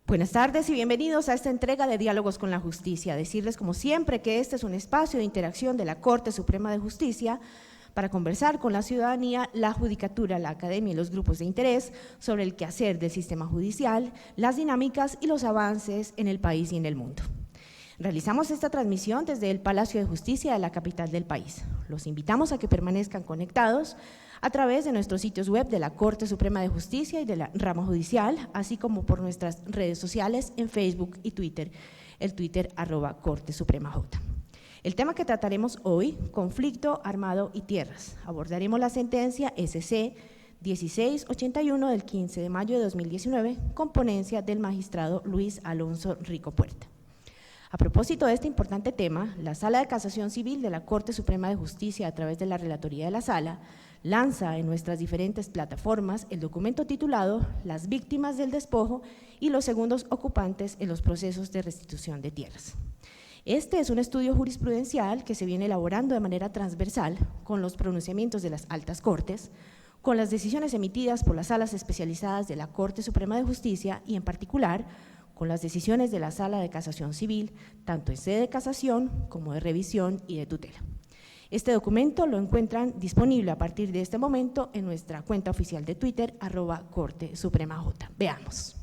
Buenas tardes y bienvenidos a esta entrega de Diálogos con la Justicia. Decirles como siempre que este es un espacio de interacción de la Corte Suprema de Justicia para conversar con la ciudadanía, la judicatura, la academia y los grupos de interés sobre el quehacer del sistema judicial, las dinámicas y los avances en el país y en el mundo. Realizamos esta transmisión desde el Palacio de Justicia de la capital del país. Los invitamos a que permanezcan conectados a través de nuestros sitios web de la Corte Suprema de Justicia y de la Rama Judicial, así como por nuestras redes sociales en Facebook y Twitter, el Twitter @CorteSupremaJ. El tema que trataremos hoy, conflicto armado y tierras. Abordaremos la sentencia SC 1681 del 15 de mayo de 2019, con ponencia del magistrado Luis Alonso Rico Puerta. A propósito de este importante tema, la Sala de Casación Civil de la Corte Suprema de Justicia, a través de la Relatoría de la Sala, lanza en nuestras diferentes plataformas el documento titulado Las víctimas del despojo y los segundos ocupantes en los procesos de restitución de tierras. Este es un estudio jurisprudencial que se viene elaborando de manera transversal con los pronunciamientos de las altas cortes, con las decisiones emitidas por las salas especializadas de la Corte Suprema de Justicia y en particular con las decisiones de la Sala de Casación Civil, tanto en sede de casación como de revisión y de tutela. Este documento lo encuentran disponible a partir de este momento en nuestra cuenta oficial de Twitter, @CorteSupremaJ. Veamos.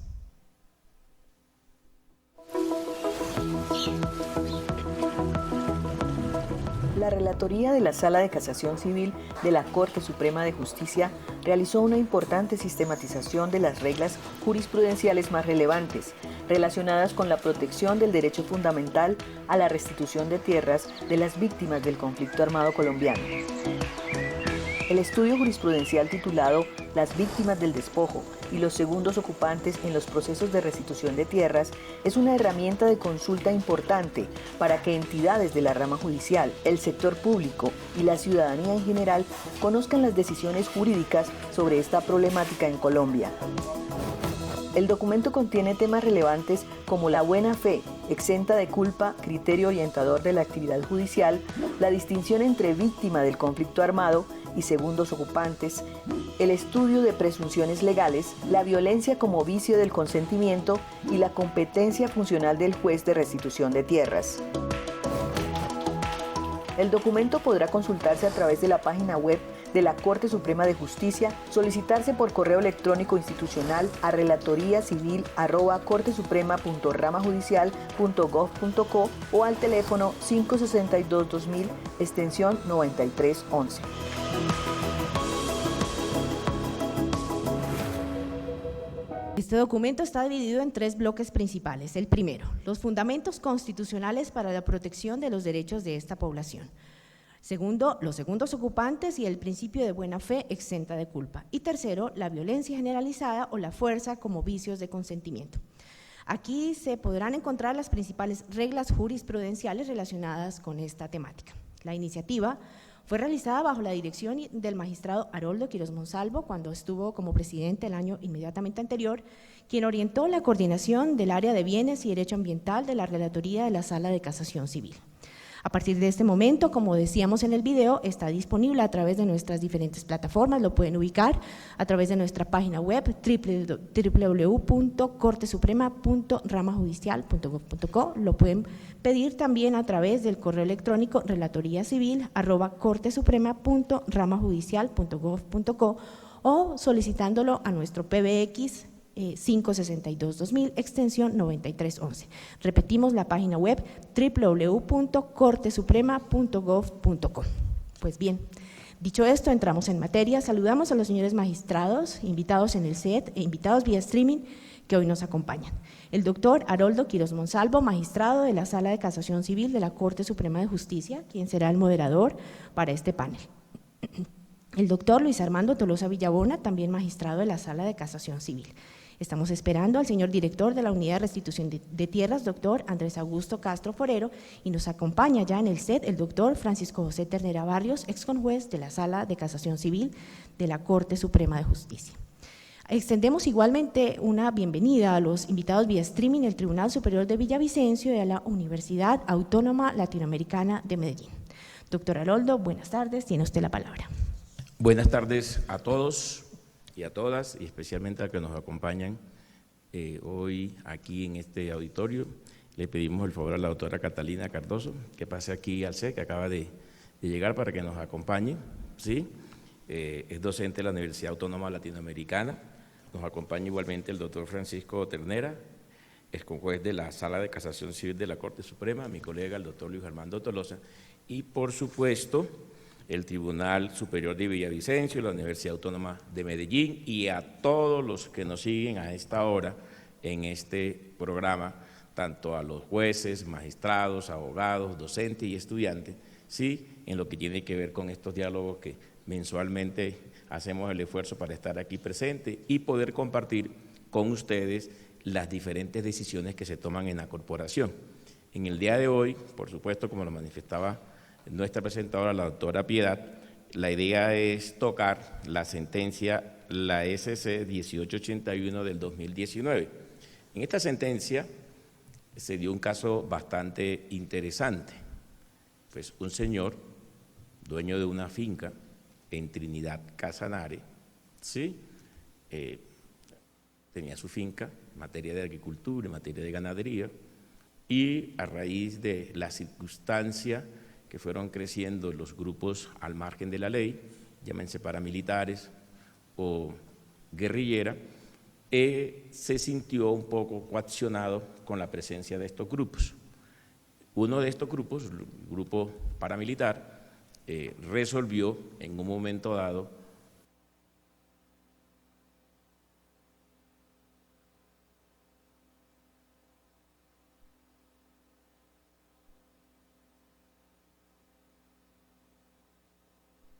La Relatoría de la Sala de Casación Civil de la Corte Suprema de Justicia realizó una importante sistematización de las reglas jurisprudenciales más relevantes relacionadas con la protección del derecho fundamental a la restitución de tierras de las víctimas del conflicto armado colombiano. El estudio jurisprudencial titulado Las víctimas del despojo y los segundos ocupantes en los procesos de restitución de tierras es una herramienta de consulta importante para que entidades de la rama judicial, el sector público y la ciudadanía en general conozcan las decisiones jurídicas sobre esta problemática en Colombia. El documento contiene temas relevantes como la buena fe, exenta de culpa, criterio orientador de la actividad judicial, la distinción entre víctima del conflicto armado y segundos ocupantes, el estudio de presunciones legales, la violencia como vicio del consentimiento y la competencia funcional del juez de restitución de tierras. El documento podrá consultarse a través de la página web de la Corte Suprema de Justicia, solicitarse por correo electrónico institucional a relatoriacivil@cortesuprema.ramajudicial.gov.co o al teléfono 562-2000, extensión 9311. Este documento está dividido en 3 bloques principales. El primero, los fundamentos constitucionales para la protección de los derechos de esta población. Segundo, los segundos ocupantes y el principio de buena fe exenta de culpa. Y tercero, la violencia generalizada o la fuerza como vicios de consentimiento. Aquí se podrán encontrar las principales reglas jurisprudenciales relacionadas con esta temática. La iniciativa fue realizada bajo la dirección del magistrado Haroldo Quiroz Monsalvo cuando estuvo como presidente el año inmediatamente anterior, quien orientó la coordinación del área de bienes y derecho ambiental de la Relatoría de la Sala de Casación Civil. A partir de este momento, como decíamos en el video, está disponible a través de nuestras diferentes plataformas, lo pueden ubicar a través de nuestra página web www.cortesuprema.ramajudicial.gov.co, lo pueden pedir también a través del correo electrónico relatoriacivil@cortesuprema.ramajudicial.gov.co o solicitándolo a nuestro PBX 562-2000, extensión 9311. Repetimos la página web www.cortesuprema.gov.co. Pues bien, dicho esto, entramos en materia. Saludamos a los señores magistrados, invitados en el set e invitados vía streaming que hoy nos acompañan. El doctor Haroldo Quiroz Monsalvo, magistrado de la Sala de Casación Civil de la Corte Suprema de Justicia, quien será el moderador para este panel. El doctor Luis Armando Tolosa Villabona, también magistrado de la Sala de Casación Civil. Estamos esperando al señor director de la Unidad de Restitución de Tierras, doctor Andrés Augusto Castro Forero, y nos acompaña ya en el set el doctor Francisco José Ternera Barrios, exconjuez de la Sala de Casación Civil de la Corte Suprema de Justicia. Extendemos igualmente una bienvenida a los invitados vía streaming del Tribunal Superior de Villavicencio y a la Universidad Autónoma Latinoamericana de Medellín. Doctor Haroldo, buenas tardes, tiene usted la palabra. Buenas tardes a todos y a todas, y especialmente a los que nos acompañan hoy aquí en este auditorio. Le pedimos el favor a la doctora Catalina Cardoso que pase aquí al CEC, que acaba de llegar, para que nos acompañe, ¿sí? Es docente de la Universidad Autónoma Latinoamericana. Nos acompaña igualmente el doctor Francisco Ternera, es juez de la Sala de Casación Civil de la Corte Suprema, mi colega el doctor Luis Armando Tolosa, y por supuesto el Tribunal Superior de Villavicencio, la Universidad Autónoma de Medellín, y a todos los que nos siguen a esta hora en este programa, tanto a los jueces, magistrados, abogados, docentes y estudiantes, sí, en lo que tiene que ver con estos diálogos que mensualmente hacemos el esfuerzo para estar aquí presente y poder compartir con ustedes las diferentes decisiones que se toman en la corporación. En el día de hoy, por supuesto, como lo manifestaba nuestra presentadora, la doctora Piedad, la idea es tocar la sentencia, la SC 1881 del 2019. En esta sentencia se dio un caso bastante interesante, pues un señor, dueño de una finca en Trinidad Casanare, ¿sí? Tenía su finca en materia de agricultura, en materia de ganadería, y a raíz de la circunstancia que fueron creciendo los grupos al margen de la ley, llámense paramilitares o guerrillera, se sintió un poco coaccionado con la presencia de estos grupos. Uno de estos grupos, el grupo paramilitar, resolvió en un momento dado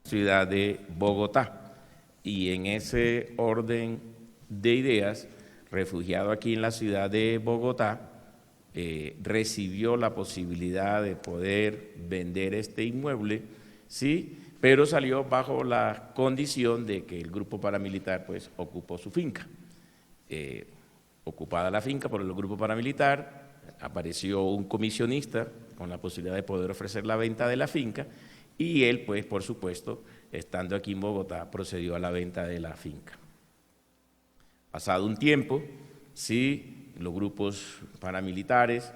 ciudad de Bogotá, y en ese orden de ideas, refugiado aquí en la ciudad de Bogotá, recibió la posibilidad de poder vender este inmueble, sí, pero salió bajo la condición de que el grupo paramilitar pues ocupó su finca. Ocupada la finca por el grupo paramilitar, apareció un comisionista con la posibilidad de poder ofrecer la venta de la finca, y él, pues, por supuesto, estando aquí en Bogotá, procedió a la venta de la finca. Pasado un tiempo, sí, los grupos paramilitares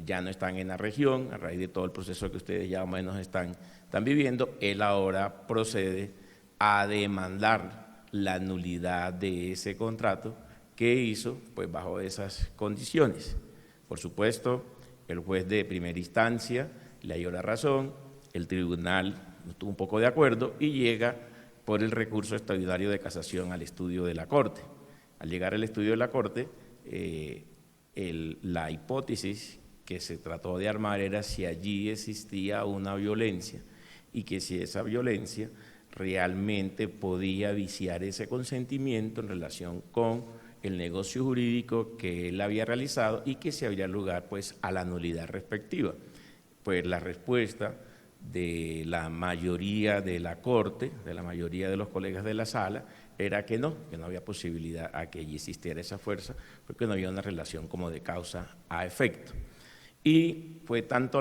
ya no están en la región, a raíz de todo el proceso que ustedes ya más o menos están viviendo, él ahora procede a demandar la nulidad de ese contrato que hizo, pues, bajo esas condiciones. Por supuesto, el juez de primera instancia le halló la razón, el tribunal no estuvo un poco de acuerdo y llega por el recurso extraordinario de casación al estudio de la Corte. Al llegar al estudio de la Corte, la hipótesis que se trató de armar era si allí existía una violencia y que si esa violencia realmente podía viciar ese consentimiento en relación con el negocio jurídico que él había realizado y que se habría lugar pues a la nulidad respectiva. Pues la respuesta de la mayoría de la Corte, de la mayoría de los colegas de la sala, era que no había posibilidad a que allí existiera esa fuerza, porque no había una relación como de causa a efecto. Y fue tanto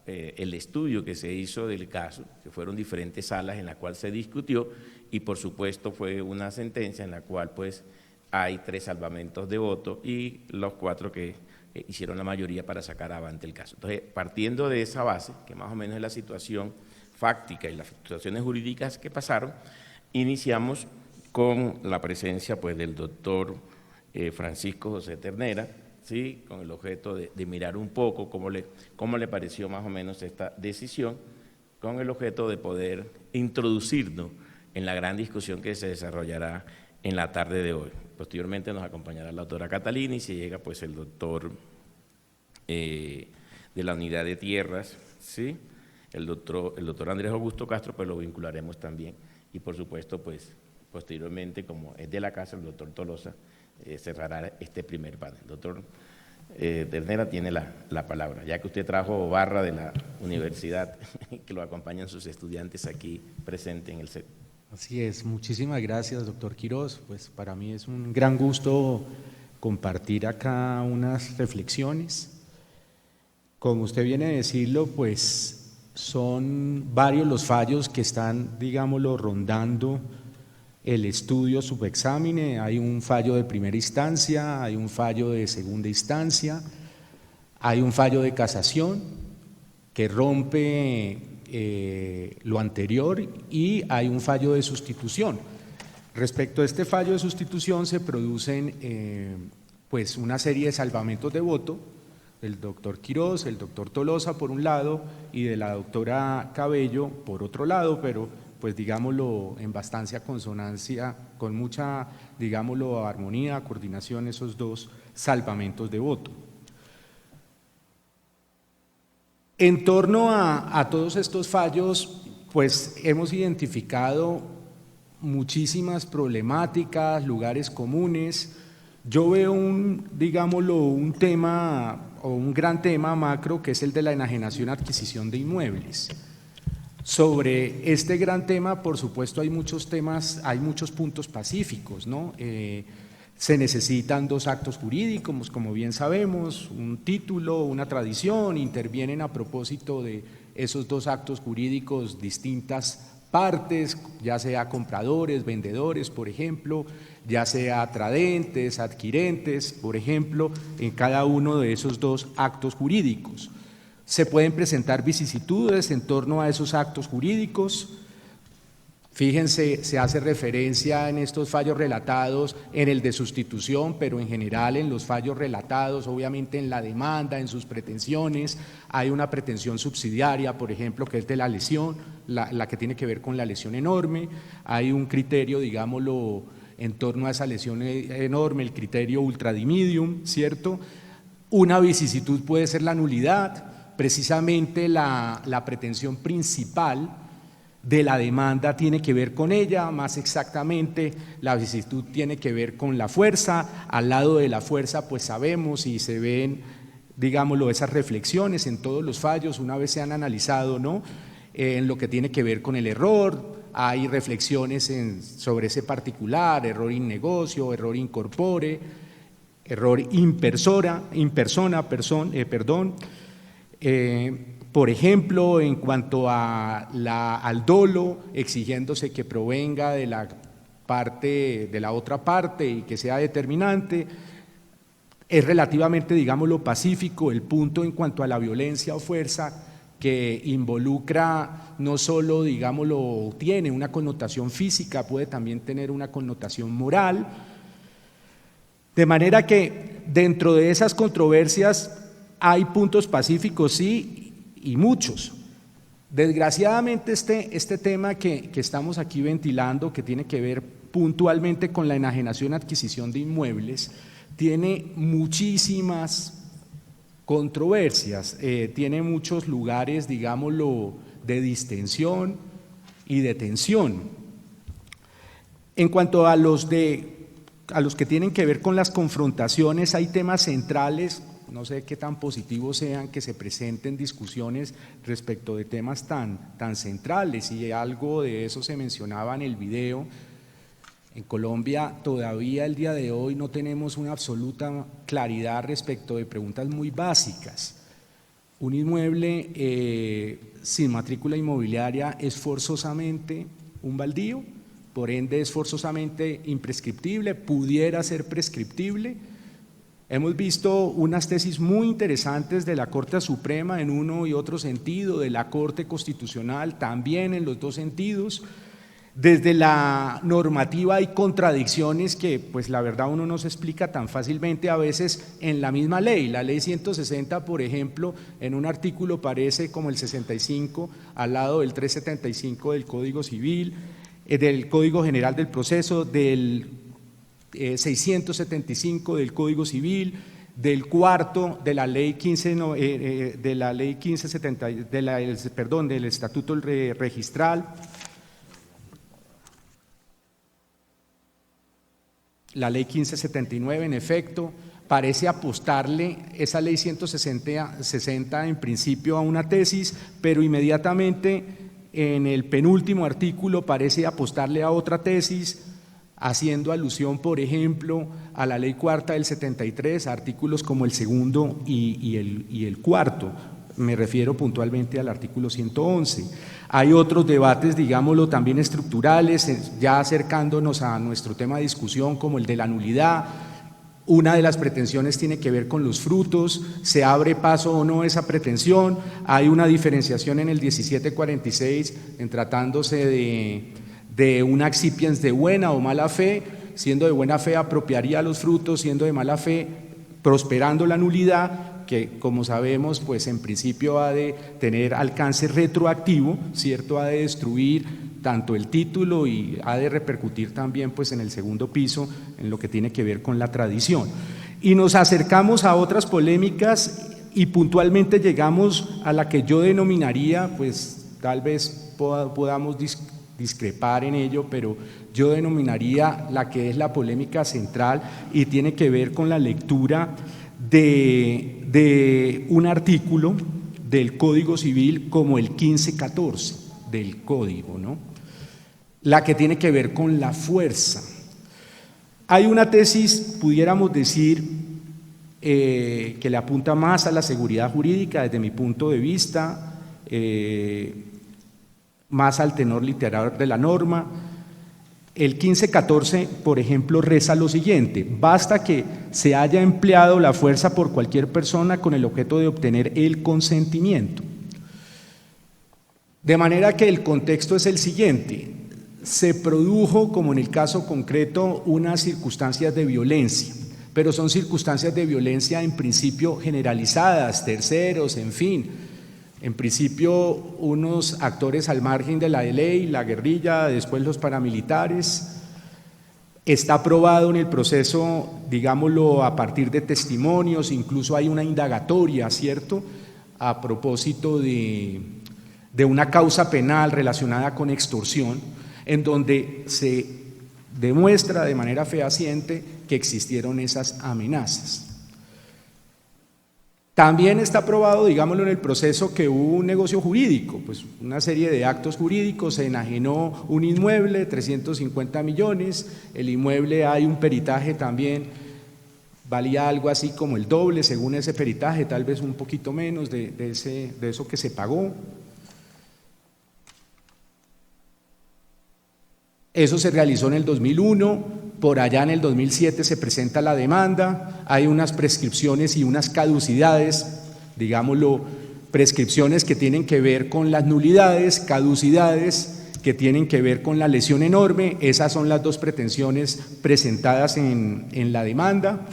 el estudio que se hizo del caso, que fueron diferentes salas en las cuales se discutió, y por supuesto fue una sentencia en la cual pues hay 3 salvamentos de voto y los 4 que hicieron la mayoría para sacar avante el caso. Entonces, partiendo de esa base, que más o menos es la situación fáctica y las situaciones jurídicas que pasaron, iniciamos con la presencia pues del doctor Francisco José Ternera, ¿sí? Con el objeto de mirar un poco cómo le pareció más o menos esta decisión, con el objeto de poder introducirnos en la gran discusión que se desarrollará en la tarde de hoy. Posteriormente nos acompañará la doctora Catalina y si llega pues el doctor de la Unidad de Tierras, ¿sí? el doctor Andrés Augusto Castro, pues lo vincularemos también. Y por supuesto, pues posteriormente, como es de la casa, el doctor Tolosa cerrará este primer panel. Doctor Ternera tiene la palabra, ya que usted trajo barra de la universidad, que lo acompañan sus estudiantes aquí presentes en el set. Así es, muchísimas gracias, doctor Quirós. Pues para mí es un gran gusto compartir acá unas reflexiones. Como usted viene a decirlo, pues son varios los fallos que están, digámoslo, rondando el estudio subexámine, hay un fallo de primera instancia, hay un fallo de segunda instancia, hay un fallo de casación que rompe lo anterior y hay un fallo de sustitución. Respecto a este fallo de sustitución se producen pues una serie de salvamentos de voto del doctor Quirós, el doctor Tolosa por un lado y de la doctora Cabello por otro lado, pero pues digámoslo en bastante consonancia, con mucha, digámoslo, armonía, coordinación, esos dos salvamentos de voto. En torno a todos estos fallos, pues hemos identificado muchísimas problemáticas, lugares comunes. Yo veo un tema o un gran tema macro que es el de la enajenación adquisición de inmuebles. Sobre este gran tema, por supuesto, hay muchos temas, hay muchos puntos pacíficos, ¿no? Se necesitan dos actos jurídicos, como bien sabemos, un título, una tradición, intervienen a propósito de esos dos actos jurídicos distintas partes, ya sea compradores, vendedores, por ejemplo, ya sea tradentes, adquirentes, por ejemplo, en cada uno de esos dos actos jurídicos. Se pueden presentar vicisitudes en torno a esos actos jurídicos. Fíjense, se hace referencia en estos fallos relatados en el de sustitución, pero en general en los fallos relatados, obviamente en la demanda, en sus pretensiones, hay una pretensión subsidiaria, por ejemplo, que es de la lesión, la que tiene que ver con la lesión enorme, hay un criterio, digámoslo, en torno a esa lesión enorme, el criterio ultradimidium, ¿cierto? Una vicisitud puede ser la nulidad, precisamente la pretensión principal de la demanda tiene que ver con ella, más exactamente la vicisitud tiene que ver con la fuerza. Al lado de la fuerza pues sabemos y se ven, digámoslo, esas reflexiones en todos los fallos una vez se han analizado, ¿no? En lo que tiene que ver con el error, hay reflexiones sobre ese particular, error in negocio, error in corpore, error in persona, por ejemplo, en cuanto a al dolo, exigiéndose que provenga de la parte de la otra parte y que sea determinante, es relativamente, digámoslo, pacífico el punto en cuanto a la violencia o fuerza que involucra no solo, digámoslo, tiene una connotación física, puede también tener una connotación moral, de manera que dentro de esas controversias hay puntos pacíficos, sí, y muchos. Desgraciadamente este tema que estamos aquí ventilando, que tiene que ver puntualmente con la enajenación adquisición de inmuebles, tiene muchísimas controversias, tiene muchos lugares, digámoslo, de distensión y de tensión. En cuanto a los que tienen que ver con las confrontaciones, hay temas centrales. No sé qué tan positivos sean que se presenten discusiones respecto de temas tan centrales, y algo de eso se mencionaba en el video. En Colombia todavía el día de hoy no tenemos una absoluta claridad respecto de preguntas muy básicas. Un inmueble sin matrícula inmobiliaria es forzosamente un baldío, por ende es forzosamente imprescriptible, pudiera ser prescriptible. Hemos visto unas tesis muy interesantes de la Corte Suprema en uno y otro sentido, de la Corte Constitucional también en los dos sentidos. Desde la normativa hay contradicciones que pues la verdad uno no se explica tan fácilmente a veces en la misma ley. La ley 160, por ejemplo, en un artículo parece como el 65 al lado del 375 del Código Civil, del Código General del Proceso, del 675 del Código Civil, del cuarto de la ley 1570 del Estatuto Registral, la ley 1579 en efecto parece apostarle esa ley 160 en principio a una tesis, pero inmediatamente en el penúltimo artículo parece apostarle a otra tesis, haciendo alusión, por ejemplo, a la ley cuarta del 73, artículos como el segundo y el cuarto. Me refiero puntualmente al artículo 111. Hay otros debates, digámoslo, también estructurales, ya acercándonos a nuestro tema de discusión, como el de la nulidad. Una de las pretensiones tiene que ver con los frutos, se abre paso o no esa pretensión. Hay una diferenciación en el 1746 en tratándose de una accipiens de buena o mala fe. Siendo de buena fe apropiaría los frutos, siendo de mala fe prosperando la nulidad, que como sabemos pues en principio ha de tener alcance retroactivo, ¿cierto? Ha de destruir tanto el título y ha de repercutir también pues en el segundo piso en lo que tiene que ver con la tradición. Y nos acercamos a otras polémicas y puntualmente llegamos a la que yo denominaría, pues tal vez podamos discrepar en ello, pero yo denominaría la que es la polémica central y tiene que ver con la lectura de un artículo del Código Civil como el 1514 del Código, ¿no? La que tiene que ver con la fuerza. Hay una tesis, pudiéramos decir, que le apunta más a la seguridad jurídica desde mi punto de vista, más al tenor literal de la norma. El 1514, por ejemplo, reza lo siguiente: basta que se haya empleado la fuerza por cualquier persona con el objeto de obtener el consentimiento. De manera que el contexto es el siguiente: se produjo, como en el caso concreto, unas circunstancias de violencia, pero son circunstancias de violencia en principio generalizadas, terceros, en fin. En principio, unos actores al margen de la ley, la guerrilla, después los paramilitares. Está probado en el proceso, digámoslo, a partir de testimonios, incluso hay una indagatoria, ¿cierto?, a propósito de una causa penal relacionada con extorsión, en donde se demuestra de manera fehaciente que existieron esas amenazas. También está probado, digámoslo, en el proceso que hubo un negocio jurídico, pues una serie de actos jurídicos, se enajenó un inmueble, 350 millones, el inmueble, hay un peritaje también, valía algo así como el doble según ese peritaje, tal vez un poquito menos de eso que se pagó. Eso se realizó en el 2001, por allá en el 2007 se presenta la demanda, hay unas prescripciones y unas caducidades, digámoslo, prescripciones que tienen que ver con las nulidades, caducidades que tienen que ver con la lesión enorme. Esas son las dos pretensiones presentadas en la demanda.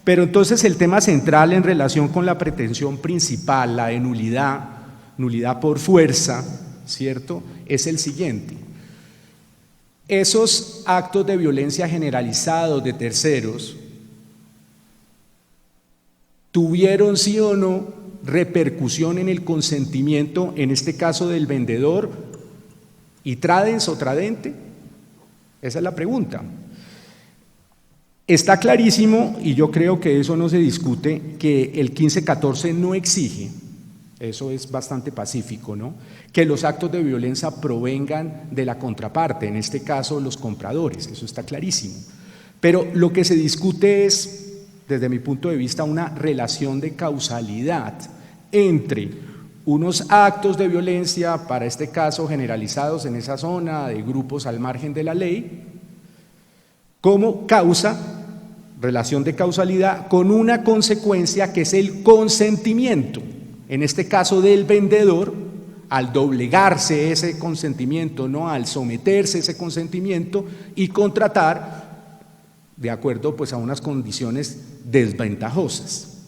Pero entonces el tema central en relación con la pretensión principal, la de nulidad por fuerza, ¿cierto?, es el siguiente: esos actos de violencia generalizados de terceros tuvieron sí o no repercusión en el consentimiento, en este caso del vendedor y tradens o tradente. Esa es la pregunta. Está clarísimo, y yo creo que eso no se discute, que el 1514 no exige, eso es bastante pacífico, ¿no?, que los actos de violencia provengan de la contraparte, en este caso los compradores, eso está clarísimo. Pero lo que se discute es, desde mi punto de vista, una relación de causalidad entre unos actos de violencia, para este caso generalizados en esa zona, de grupos al margen de la ley, como causa, relación de causalidad, con una consecuencia que es el consentimiento, en este caso del vendedor, al doblegarse ese consentimiento, ¿no?, al someterse ese consentimiento y contratar de acuerdo pues a unas condiciones desventajosas.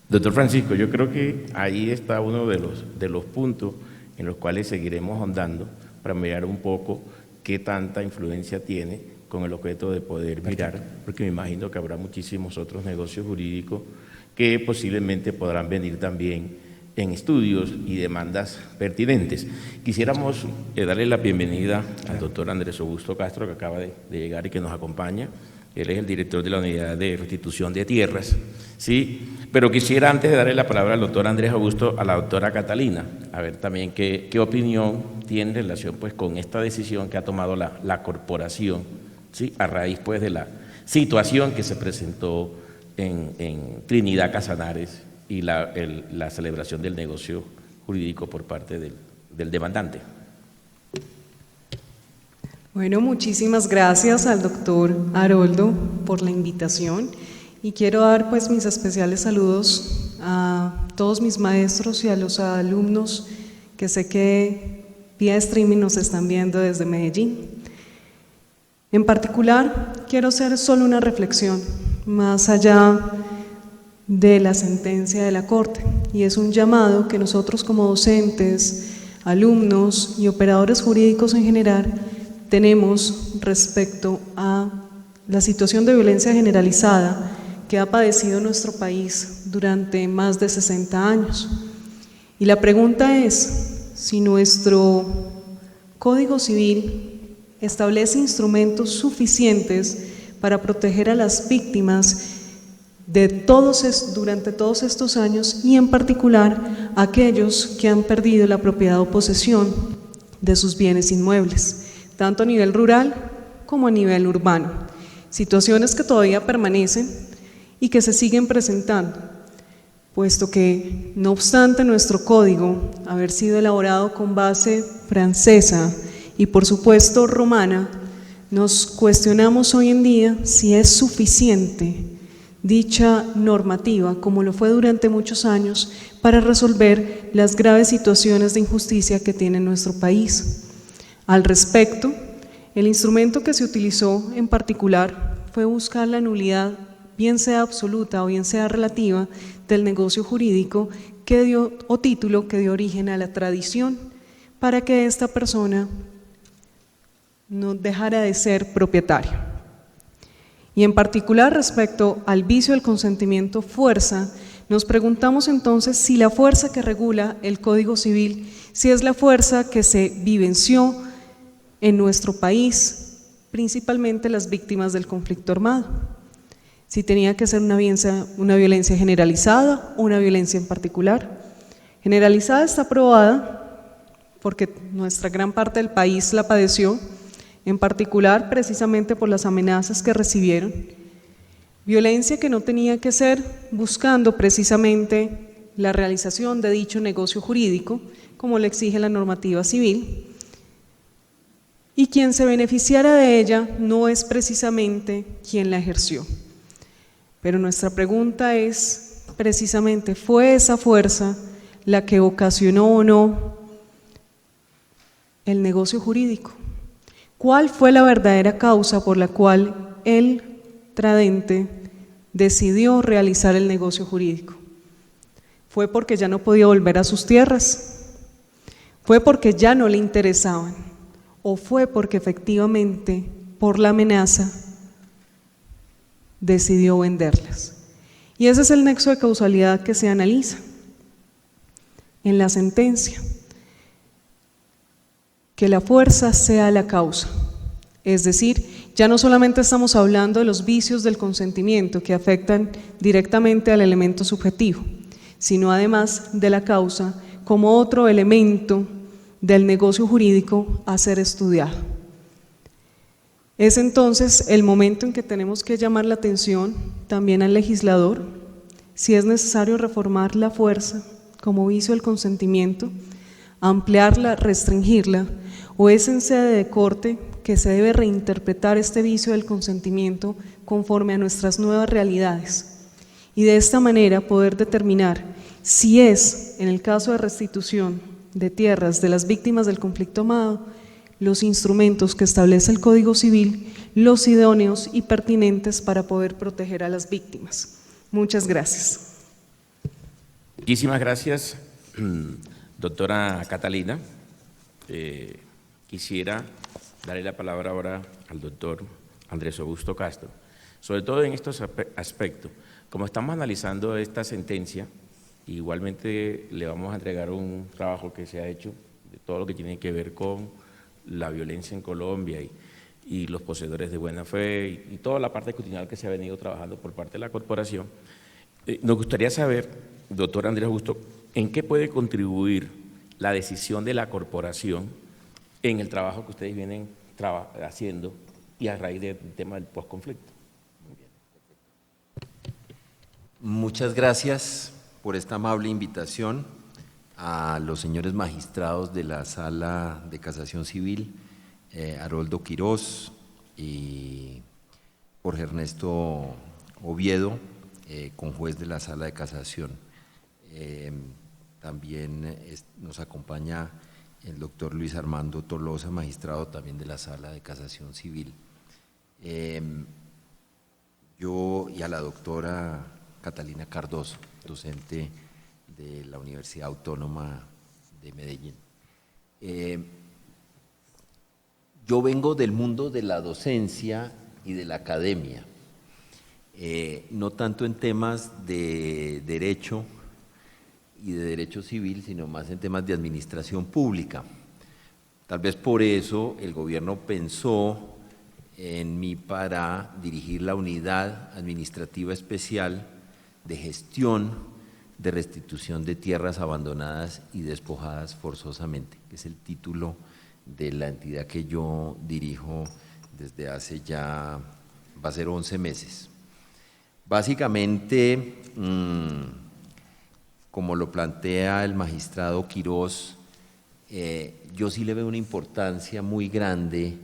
Doctor Francisco, yo creo que ahí está uno de los puntos en los cuales seguiremos ahondando para mirar un poco qué tanta influencia tiene con el objeto de poder mirar, porque me imagino que habrá muchísimos otros negocios jurídicos que posiblemente podrán venir también en estudios y demandas pertinentes. Quisiéramos darle la bienvenida al doctor Andrés Augusto Castro, que acaba de llegar y que nos acompaña. Él es el director de la Unidad de Restitución de Tierras, ¿sí? Pero quisiera, antes de darle la palabra al doctor Andrés Augusto, a la doctora Catalina, a ver también qué opinión tiene en relación pues con esta decisión que ha tomado la corporación, ¿sí?, a raíz pues de la situación que se presentó en Trinidad Casanares y la celebración del negocio jurídico por parte del demandante. Bueno, muchísimas gracias al doctor Haroldo por la invitación y quiero dar pues mis especiales saludos a todos mis maestros y a los alumnos que sé que vía streaming nos están viendo desde Medellín. En particular, quiero hacer solo una reflexión más allá de la sentencia de la Corte, y es un llamado que nosotros como docentes, alumnos y operadores jurídicos en general tenemos respecto a la situación de violencia generalizada que ha padecido nuestro país durante más de 60 años. Y la pregunta es si nuestro Código Civil establece instrumentos suficientes para proteger a las víctimas durante todos estos años, y en particular a aquellos que han perdido la propiedad o posesión de sus bienes inmuebles, tanto a nivel rural como a nivel urbano, situaciones que todavía permanecen y que se siguen presentando, puesto que, no obstante nuestro código haber sido elaborado con base francesa y por supuesto romana, nos cuestionamos hoy en día si es suficiente dicha normativa, como lo fue durante muchos años, para resolver las graves situaciones de injusticia que tiene nuestro país. Al respecto, el instrumento que se utilizó en particular fue buscar la nulidad, bien sea absoluta o bien sea relativa, del negocio jurídico que dio, o título que dio origen a la tradición, para que esta persona no dejara de ser propietario. Y en particular respecto al vicio del consentimiento fuerza, nos preguntamos entonces si la fuerza que regula el Código Civil, si es la fuerza que se vivenció en nuestro país, principalmente las víctimas del conflicto armado, si tenía que ser una violencia generalizada o una violencia en particular. Generalizada está probada porque nuestra gran parte del país la padeció, en particular precisamente por las amenazas que recibieron. Violencia que no tenía que ser buscando precisamente la realización de dicho negocio jurídico, como le exige la normativa civil, y quien se beneficiara de ella no es precisamente quien la ejerció. Pero nuestra pregunta es precisamente, ¿fue esa fuerza la que ocasionó o no el negocio jurídico? ¿Cuál fue la verdadera causa por la cual el tradente decidió realizar el negocio jurídico? ¿Fue porque ya no podía volver a sus tierras? ¿Fue porque ya no le interesaban? ¿O fue porque efectivamente, por la amenaza, decidió venderlas? Y ese es el nexo de causalidad que se analiza en la sentencia. Que la fuerza sea la causa, es decir, ya no solamente estamos hablando de los vicios del consentimiento que afectan directamente al elemento subjetivo, sino además de la causa como otro elemento del negocio jurídico a ser estudiado. Es entonces el momento en que tenemos que llamar la atención también al legislador, si es necesario reformar la fuerza como vicio del consentimiento, ampliarla, restringirla, o es en sede de corte que se debe reinterpretar este vicio del consentimiento conforme a nuestras nuevas realidades, y de esta manera poder determinar si es, en el caso de restitución de tierras de las víctimas del conflicto armado, los instrumentos que establece el Código Civil, los idóneos y pertinentes para poder proteger a las víctimas. Muchas gracias. Muchísimas gracias, doctora Catalina. Quisiera darle la palabra ahora al doctor Andrés Augusto Castro, sobre todo en estos aspectos. Como estamos analizando esta sentencia, igualmente le vamos a entregar un trabajo que se ha hecho de todo lo que tiene que ver con la violencia en Colombia y los poseedores de buena fe y toda la parte constitucional que se ha venido trabajando por parte de la corporación. Nos gustaría saber, doctor Andrés Augusto, ¿en qué puede contribuir la decisión de la corporación en el trabajo que ustedes vienen haciendo y a raíz del tema del posconflicto? Muchas gracias por esta amable invitación a los señores magistrados de la Sala de Casación Civil, Haroldo Quirós y Jorge Ernesto Oviedo, conjuez de la Sala de Casación. También nos acompaña el doctor Luis Armando Tolosa, magistrado también de la Sala de Casación Civil. Yo y a la doctora Catalina Cardoso, docente de la Universidad Autónoma de Medellín. Yo vengo del mundo de la docencia y de la academia, no tanto en temas de derecho y de derecho civil, sino más en temas de administración pública. Tal vez por eso el gobierno pensó en mí para dirigir la Unidad Administrativa Especial de Gestión de Restitución de Tierras Abandonadas y Despojadas Forzosamente, que es el título de la entidad que yo dirijo desde hace ya, va a ser 11 meses. Básicamente, como lo plantea el magistrado Quirós, yo sí le veo una importancia muy grande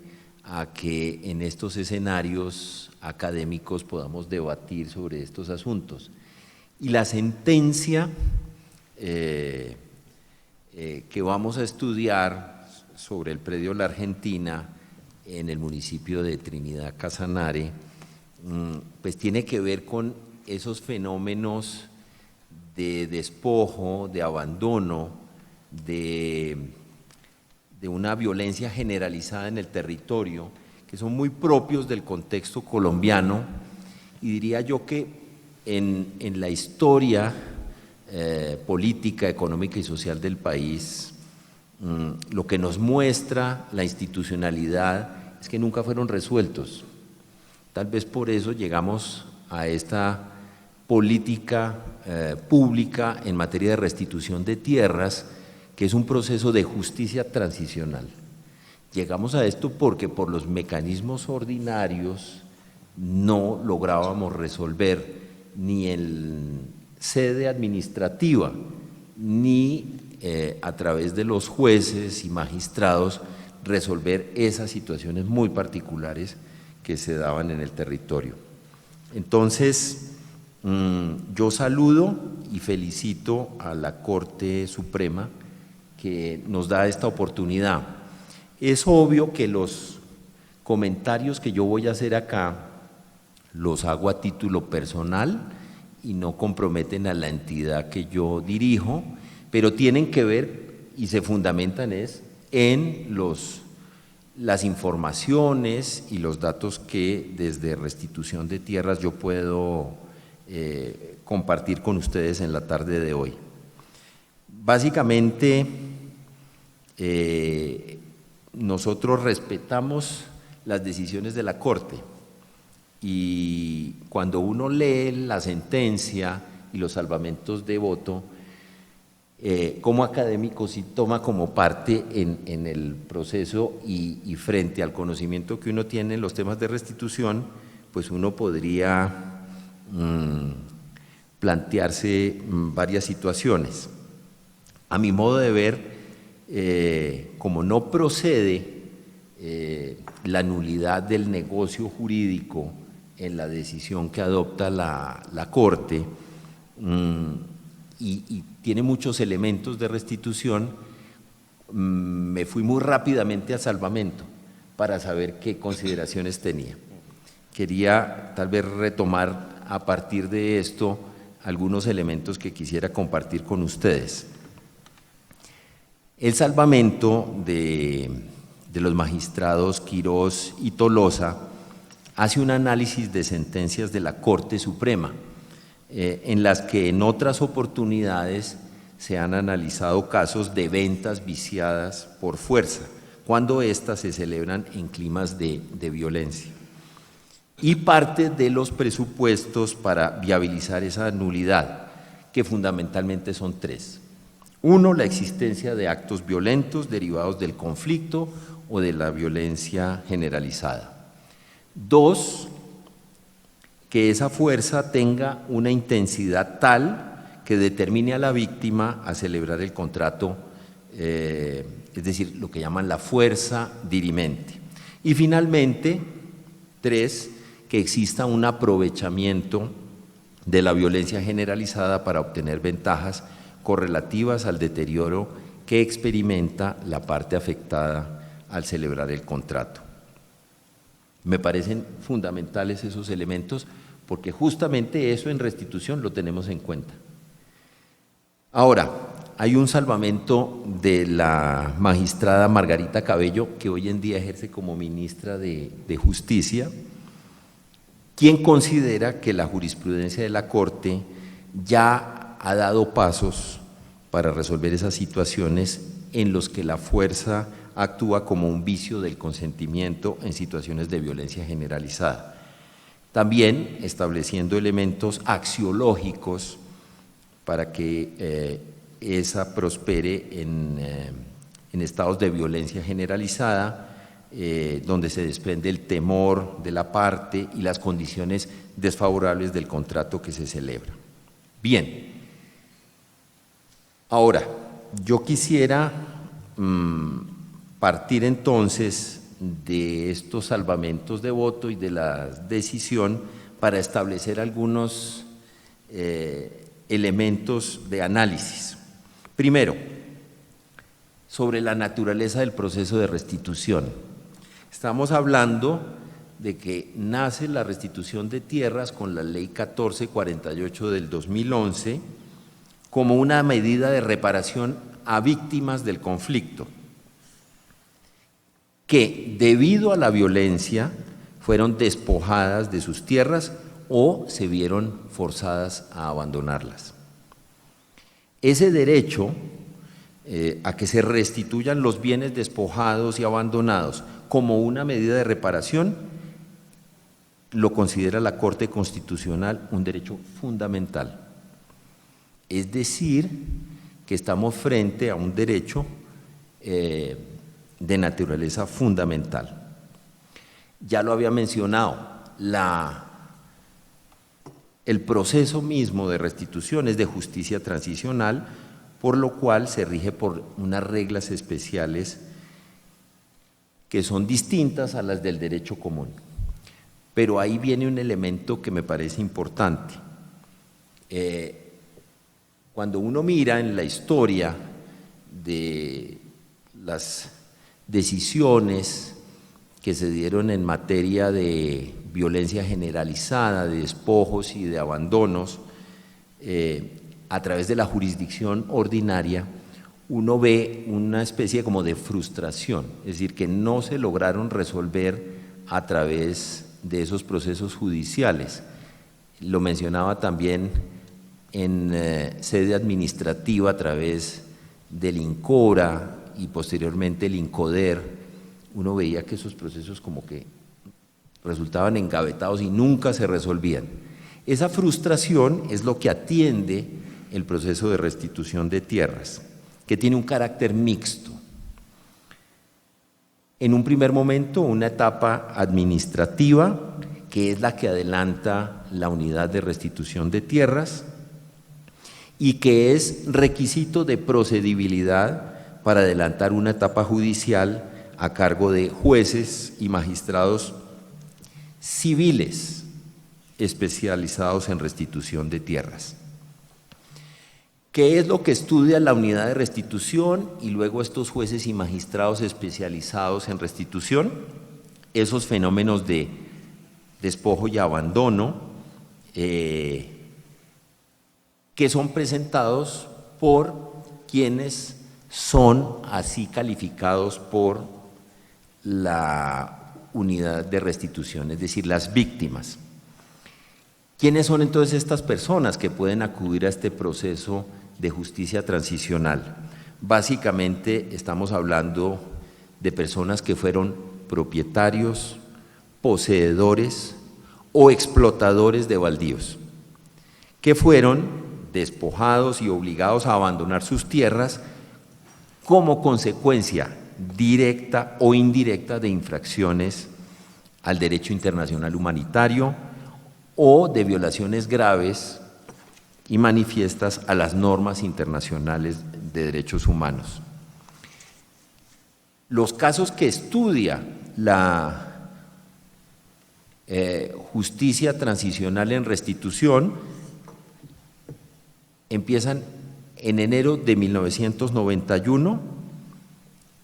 a que en estos escenarios académicos podamos debatir sobre estos asuntos. Y la sentencia que vamos a estudiar sobre el predio La Argentina en el municipio de Trinidad Casanare, pues tiene que ver con esos fenómenos de despojo, de abandono, de una violencia generalizada en el territorio, que son muy propios del contexto colombiano, y diría yo que en la historia política, económica y social del país, lo que nos muestra la institucionalidad es que nunca fueron resueltos. Tal vez por eso llegamos a esta política pública en materia de restitución de tierras, que es un proceso de justicia transicional. Llegamos a esto porque por los mecanismos ordinarios no lográbamos resolver ni en sede administrativa, ni a través de los jueces y magistrados resolver esas situaciones muy particulares que se daban en el territorio. Entonces, yo saludo y felicito a la Corte Suprema que nos da esta oportunidad. Es obvio que los comentarios que yo voy a hacer acá los hago a título personal y no comprometen a la entidad que yo dirijo, pero tienen que ver y se fundamentan en las informaciones y los datos que desde Restitución de Tierras yo puedo compartir con ustedes en la tarde de hoy. Básicamente, nosotros respetamos las decisiones de la Corte y cuando uno lee la sentencia y los salvamentos de voto, como académico sí toma como parte en el proceso y frente al conocimiento que uno tiene en los temas de restitución, pues uno podría plantearse varias situaciones. A mi modo de ver, como no procede la nulidad del negocio jurídico en la decisión que adopta la Corte y tiene muchos elementos de restitución, me fui muy rápidamente a salvamento para saber qué consideraciones tenía. Quería tal vez retomar a partir de esto algunos elementos que quisiera compartir con ustedes. El salvamento de los magistrados Quirós y Tolosa hace un análisis de sentencias de la Corte Suprema, en las que en otras oportunidades se han analizado casos de ventas viciadas por fuerza, cuando éstas se celebran en climas de violencia. Y parte de los presupuestos para viabilizar esa nulidad, que fundamentalmente son tres. Uno, la existencia de actos violentos derivados del conflicto o de la violencia generalizada. Dos, que esa fuerza tenga una intensidad tal que determine a la víctima a celebrar el contrato, es decir, lo que llaman la fuerza dirimente. Y finalmente, 3, que exista un aprovechamiento de la violencia generalizada para obtener ventajas correlativas al deterioro que experimenta la parte afectada al celebrar el contrato. Me parecen fundamentales esos elementos porque justamente eso en restitución lo tenemos en cuenta. Ahora, hay un salvamento de la magistrada Margarita Cabello, que hoy en día ejerce como ministra de Justicia, quien considera que la jurisprudencia de la Corte ya ha dado pasos para resolver esas situaciones en los que la fuerza actúa como un vicio del consentimiento en situaciones de violencia generalizada. También estableciendo elementos axiológicos para que esa prospere en estados de violencia generalizada, donde se desprende el temor de la parte y las condiciones desfavorables del contrato que se celebra. Bien, ahora, yo quisiera partir entonces de estos salvamentos de voto y de la decisión para establecer algunos elementos de análisis. Primero, sobre la naturaleza del proceso de restitución. Estamos hablando de que nace la restitución de tierras con la Ley 1448 del 2011 como una medida de reparación a víctimas del conflicto, que debido a la violencia fueron despojadas de sus tierras o se vieron forzadas a abandonarlas. Ese derecho a que se restituyan los bienes despojados y abandonados como una medida de reparación, lo considera la Corte Constitucional un derecho fundamental. Es decir, que estamos frente a un derecho de naturaleza fundamental. Ya lo había mencionado, el proceso mismo de restitución es de justicia transicional, por lo cual se rige por unas reglas especiales que son distintas a las del derecho común. Pero ahí viene un elemento que me parece importante. Cuando uno mira en la historia de las decisiones que se dieron en materia de violencia generalizada, de despojos y de abandonos, a través de la jurisdicción ordinaria, uno ve una especie como de frustración, es decir, que no se lograron resolver a través de esos procesos judiciales. Lo mencionaba también en sede administrativa a través del INCORA y posteriormente el INCODER. Uno veía que esos procesos como que resultaban engavetados y nunca se resolvían. Esa frustración es lo que atiende el proceso de restitución de tierras, que tiene un carácter mixto. En un primer momento, una etapa administrativa, que es la que adelanta la unidad de restitución de tierras y que es requisito de procedibilidad para adelantar una etapa judicial a cargo de jueces y magistrados civiles especializados en restitución de tierras. ¿Qué es lo que estudia la unidad de restitución y luego estos jueces y magistrados especializados en restitución? Esos fenómenos de despojo y abandono que son presentados por quienes son así calificados por la unidad de restitución, es decir, las víctimas. ¿Quiénes son entonces estas personas que pueden acudir a este proceso de justicia transicional? Básicamente estamos hablando de personas que fueron propietarios, poseedores o explotadores de baldíos, que fueron despojados y obligados a abandonar sus tierras como consecuencia directa o indirecta de infracciones al derecho internacional humanitario o de violaciones graves y manifiestas a las normas internacionales de derechos humanos. Los casos que estudia la justicia transicional en restitución empiezan en enero de 1991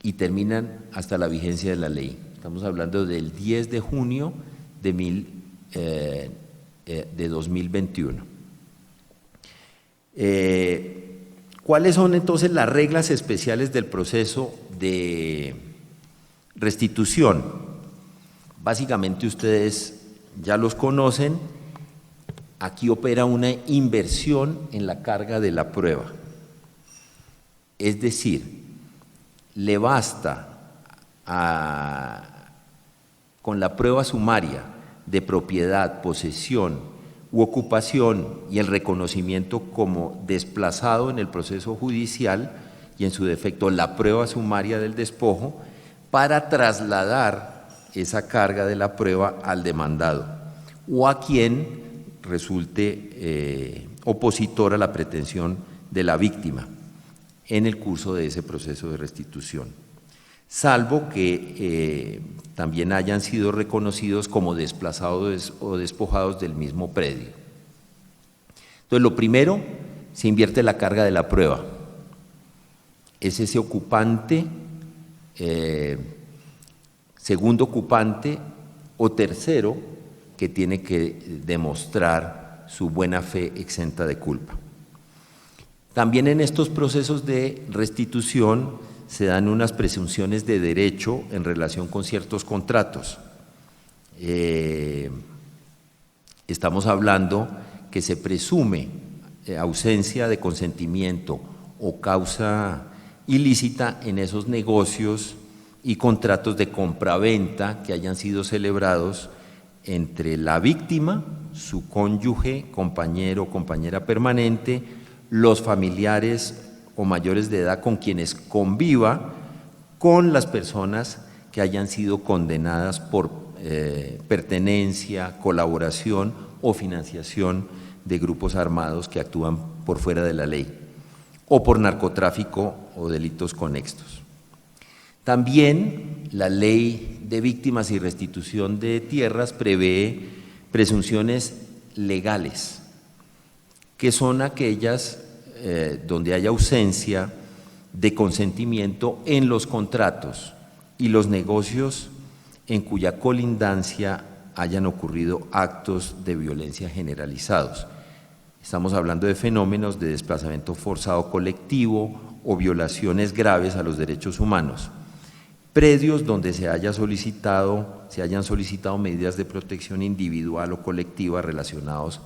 y terminan hasta la vigencia de la ley. Estamos hablando del 10 de junio de 2021. ¿Cuáles son entonces las reglas especiales del proceso de restitución? Básicamente ustedes ya los conocen. Aquí opera una inversión en la carga de la prueba. Es decir, le basta con la prueba sumaria de propiedad, posesión u ocupación y el reconocimiento como desplazado en el proceso judicial y en su defecto la prueba sumaria del despojo para trasladar esa carga de la prueba al demandado o a quien resulte opositor a la pretensión de la víctima en el curso de ese proceso de restitución, salvo que también hayan sido reconocidos como desplazados o despojados del mismo predio. Entonces, lo primero, se invierte la carga de la prueba. Es ese ocupante, segundo ocupante o tercero que tiene que demostrar su buena fe exenta de culpa. También en estos procesos de restitución se dan unas presunciones de derecho en relación con ciertos contratos. Estamos hablando que se presume ausencia de consentimiento o causa ilícita en esos negocios y contratos de compraventa que hayan sido celebrados entre la víctima, su cónyuge, compañero o compañera permanente, los familiares o mayores de edad con quienes conviva, con las personas que hayan sido condenadas por pertenencia, colaboración o financiación de grupos armados que actúan por fuera de la ley, o por narcotráfico o delitos conexos. También la Ley de Víctimas y Restitución de Tierras prevé presunciones legales, que son aquellas donde hay ausencia de consentimiento en los contratos y los negocios en cuya colindancia hayan ocurrido actos de violencia generalizados. Estamos hablando de fenómenos de desplazamiento forzado colectivo o violaciones graves a los derechos humanos. Predios donde se hayan solicitado medidas de protección individual o colectiva relacionados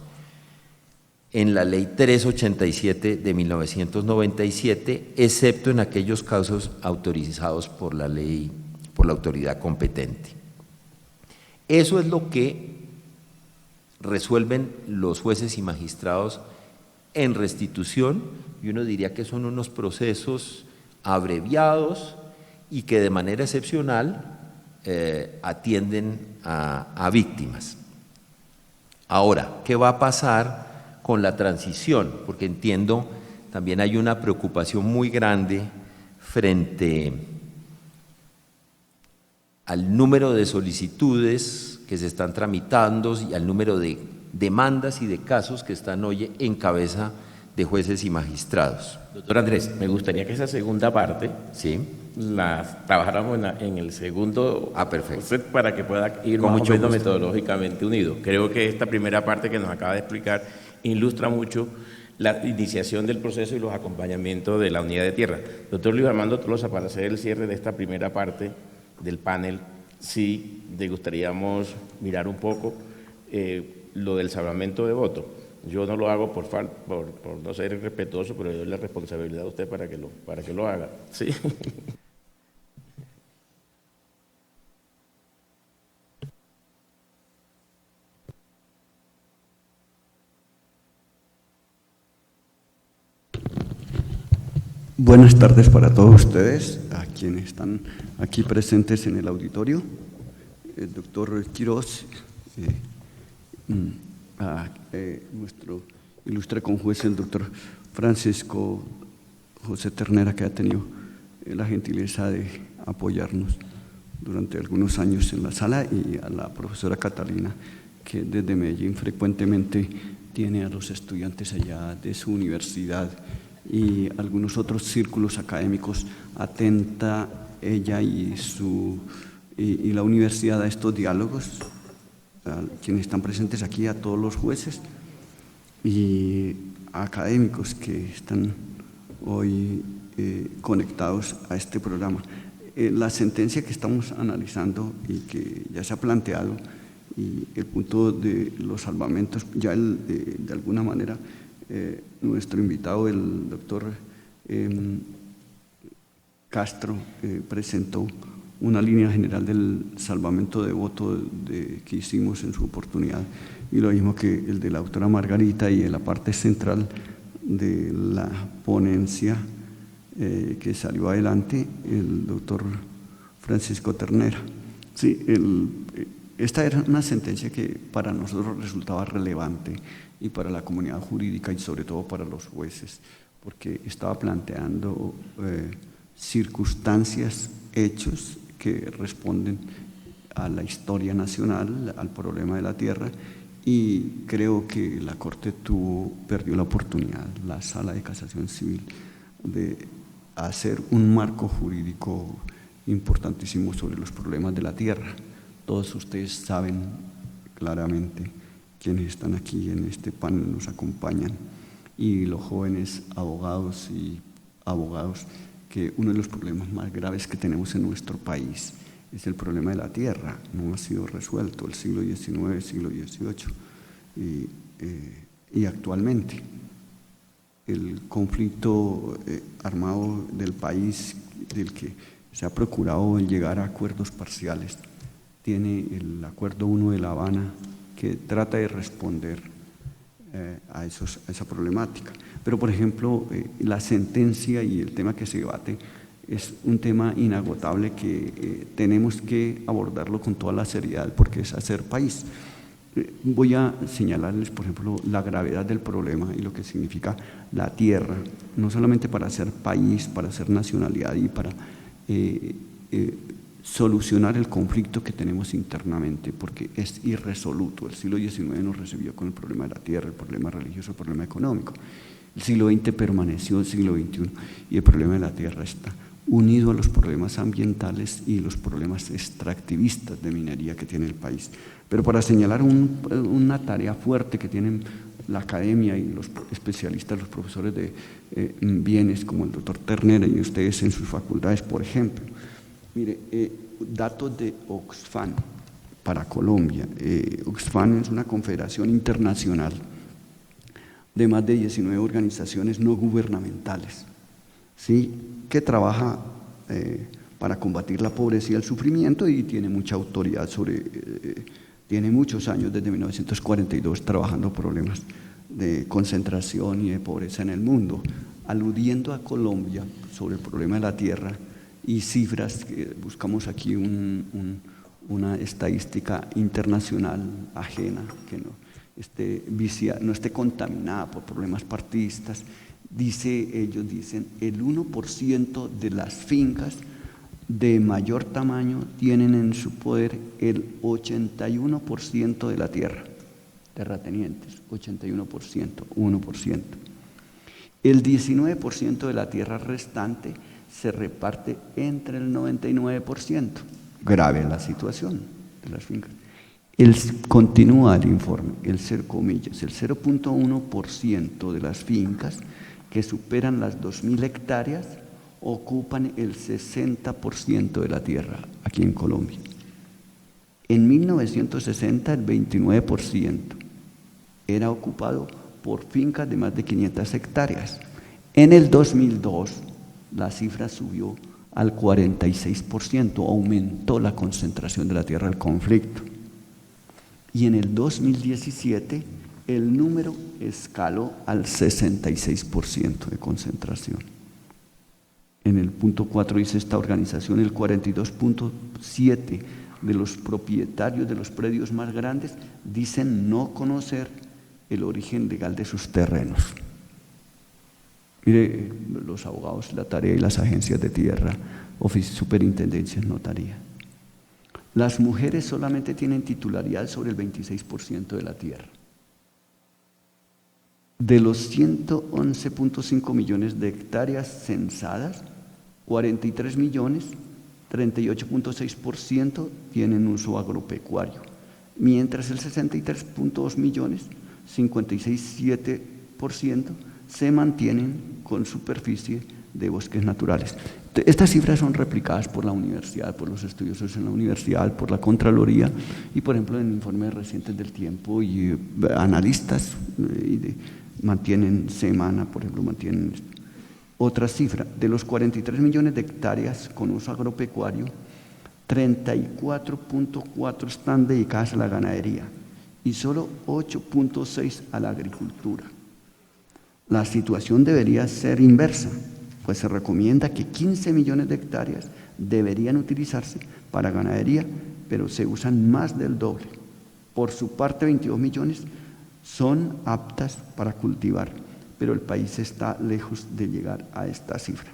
en la Ley 387 de 1997, excepto en aquellos casos autorizados por la ley, por la autoridad competente. Eso es lo que resuelven los jueces y magistrados en restitución, y uno diría que son unos procesos abreviados y que de manera excepcional atienden a víctimas. Ahora, ¿qué va a pasar con la transición? Porque entiendo, también hay una preocupación muy grande frente al número de solicitudes que se están tramitando y al número de demandas y de casos que están hoy en cabeza de jueces y magistrados. Doctor Andrés, me gustaría que esa segunda parte ¿sí? la trabajáramos en el segundo perfecto. Para que pueda ir con más o menos metodológicamente unido. Creo que esta primera parte que nos acaba de explicar ilustra mucho la iniciación del proceso y los acompañamientos de la unidad de tierra. Doctor Luis Armando Tolosa, para hacer el cierre de esta primera parte del panel, sí le gustaríamos mirar un poco lo del salvamento de voto. Yo no lo hago por no ser irrespetuoso, pero le doy la responsabilidad a usted para que lo haga. ¿Sí? Buenas tardes para todos ustedes, a quienes están aquí presentes en el auditorio, el doctor Quirós, a nuestro ilustre conjuez, el doctor Francisco José Ternera, que ha tenido la gentileza de apoyarnos durante algunos años en la sala, y a la profesora Catalina, que desde Medellín frecuentemente tiene a los estudiantes allá de su universidad y algunos otros círculos académicos, atenta ella y la universidad a estos diálogos, a quienes están presentes aquí, a todos los jueces y académicos que están hoy conectados a este programa. La sentencia que estamos analizando y que ya se ha planteado, y el punto de los salvamentos, ya de alguna manera nuestro invitado, el doctor Castro, presentó una línea general del salvamento de voto que hicimos en su oportunidad, y lo mismo que el de la doctora Margarita, y en la parte central de la ponencia que salió adelante el doctor Francisco Ternera. Sí, esta era una sentencia que para nosotros resultaba relevante, y para la comunidad jurídica y sobre todo para los jueces, porque estaba planteando circunstancias, hechos que responden a la historia nacional, al problema de la tierra, y creo que la Corte perdió la oportunidad, la Sala de Casación Civil, de hacer un marco jurídico importantísimo sobre los problemas de la tierra. Todos ustedes saben claramente, quienes están aquí en este panel nos acompañan, y los jóvenes abogados y abogados, que uno de los problemas más graves que tenemos en nuestro país es el problema de la tierra. No ha sido resuelto el siglo XIX, siglo XVIII y actualmente. El conflicto armado del país, del que se ha procurado llegar a acuerdos parciales, tiene el Acuerdo 1 de La Habana, que trata de responder a esa problemática. Pero, por ejemplo, la sentencia y el tema que se debate es un tema inagotable que tenemos que abordarlo con toda la seriedad, porque es hacer país. Voy a señalarles, por ejemplo, la gravedad del problema y lo que significa la tierra, no solamente para hacer país, para hacer nacionalidad y para solucionar el conflicto que tenemos internamente, porque es irresoluto. El siglo XIX nos recibió con el problema de la tierra, el problema religioso, el problema económico. El siglo XX permaneció, el siglo XXI, y el problema de la tierra está unido a los problemas ambientales y los problemas extractivistas de minería que tiene el país. Pero para señalar una tarea fuerte que tienen la academia y los especialistas, los profesores de bienes como el doctor Ternera y ustedes en sus facultades, por ejemplo. Mire, datos de Oxfam para Colombia. Oxfam es una confederación internacional de más de 19 organizaciones no gubernamentales, ¿sí?, que trabaja para combatir la pobreza y el sufrimiento, y tiene mucha autoridad tiene muchos años, desde 1942, trabajando problemas de concentración y de pobreza en el mundo, aludiendo a Colombia sobre el problema de la tierra y cifras que buscamos aquí una estadística internacional ajena, que no esté contaminada por problemas partidistas. Ellos dicen, el 1% de las fincas de mayor tamaño tienen en su poder el 81% de la tierra, terratenientes, 81%, 1%. El 19% de la tierra restante se reparte entre el 99%. Grave la situación de las fincas. Continúa el informe, el 0.1% de las fincas que superan las 2.000 hectáreas ocupan el 60% de la tierra aquí en Colombia. En 1960 el 29% era ocupado por fincas de más de 500 hectáreas. En el 2002 la cifra subió al 46%, aumentó la concentración de la tierra del conflicto. Y en el 2017 el número escaló al 66% de concentración. En el punto 4 dice esta organización, el 42.7% de los propietarios de los predios más grandes dicen no conocer el origen legal de sus terrenos. Mire, los abogados, la tarea y las agencias de tierra, superintendencias, notaría. Las mujeres solamente tienen titularidad sobre el 26% de la tierra. De los 111.5 millones de hectáreas censadas, 43 millones, 38.6% tienen uso agropecuario, mientras el 63.2 millones, 56.7%, se mantienen con superficie de bosques naturales. Estas cifras son replicadas por la universidad, por los estudiosos en la universidad, por la Contraloría y, por ejemplo, en informes recientes del Tiempo y analistas mantienen Semana, por ejemplo, mantienen otra cifra. De los 43 millones de hectáreas con uso agropecuario, 34.4 están dedicadas a la ganadería y solo 8.6 a la agricultura. La situación debería ser inversa, pues se recomienda que 15 millones de hectáreas deberían utilizarse para ganadería, pero se usan más del doble. Por su parte, 22 millones son aptas para cultivar, pero el país está lejos de llegar a esta cifra.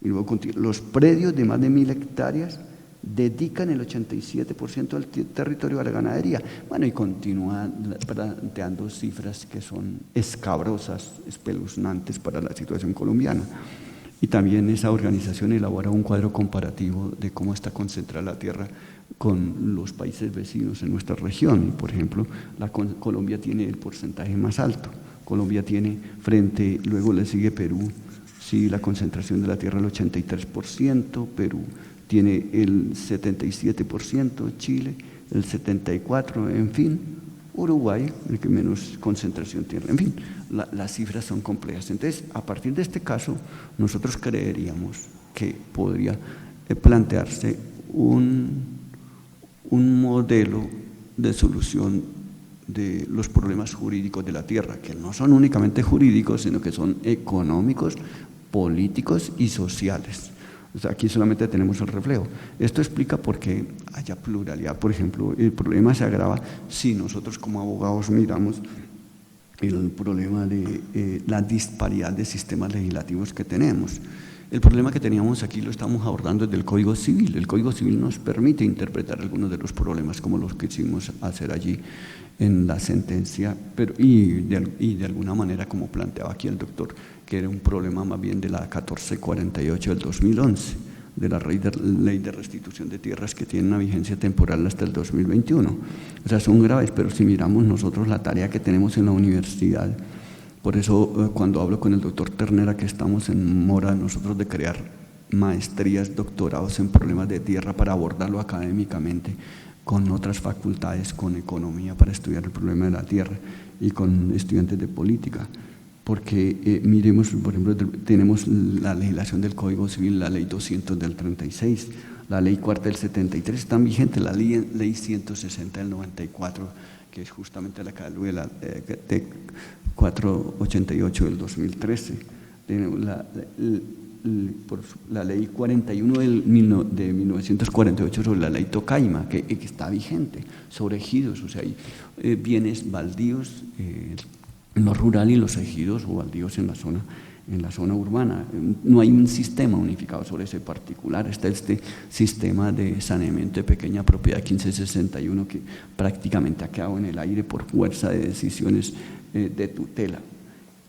Y luego los predios de más de 1.000 hectáreas dedican el 87% del territorio a la ganadería. Bueno, y continúan planteando cifras que son escabrosas, espeluznantes para la situación colombiana. Y también esa organización elabora un cuadro comparativo de cómo está concentrada la tierra con los países vecinos en nuestra región. Y, por ejemplo, Colombia tiene el porcentaje más alto. Colombia tiene luego le sigue Perú, sí, la concentración de la tierra el 83%, Perú tiene el 77%, Chile el 74%, en fin, Uruguay, el que menos concentración tiene, en fin, las cifras son complejas. Entonces, a partir de este caso, nosotros creeríamos que podría plantearse un modelo de solución de los problemas jurídicos de la tierra, que no son únicamente jurídicos, sino que son económicos, políticos y sociales. O sea, aquí solamente tenemos el reflejo. Esto explica por qué haya pluralidad. Por ejemplo, el problema se agrava si nosotros como abogados miramos el problema de la disparidad de sistemas legislativos que tenemos. El problema que teníamos aquí lo estamos abordando desde el Código Civil. El Código Civil nos permite interpretar algunos de los problemas como los que quisimos hacer allí en la sentencia, y de alguna manera, como planteaba aquí el doctor, que era un problema más bien de la 1448 del 2011, de la ley de restitución de tierras que tiene una vigencia temporal hasta el 2021. O sea, son graves, pero si miramos nosotros la tarea que tenemos en la universidad, por eso cuando hablo con el doctor Ternera que estamos en mora nosotros de crear maestrías, doctorados en problemas de tierra para abordarlo académicamente, con otras facultades, con economía para estudiar el problema de la tierra y con estudiantes de política. Porque miremos, por ejemplo, tenemos la legislación del Código Civil, la Ley 200 del 36, la Ley 4 del 73, están vigentes, la Ley 160 del 94, que es justamente la de 488 del 2013, tenemos la Ley 41 de 1948 sobre la Ley Tocaima, que está vigente, sobre ejidos, o sea, hay bienes baldíos en lo rural y los ejidos o baldíos en la zona urbana. No hay un sistema unificado sobre ese particular. Está este sistema de saneamiento de pequeña propiedad 1561 que prácticamente ha quedado en el aire por fuerza de decisiones de tutela,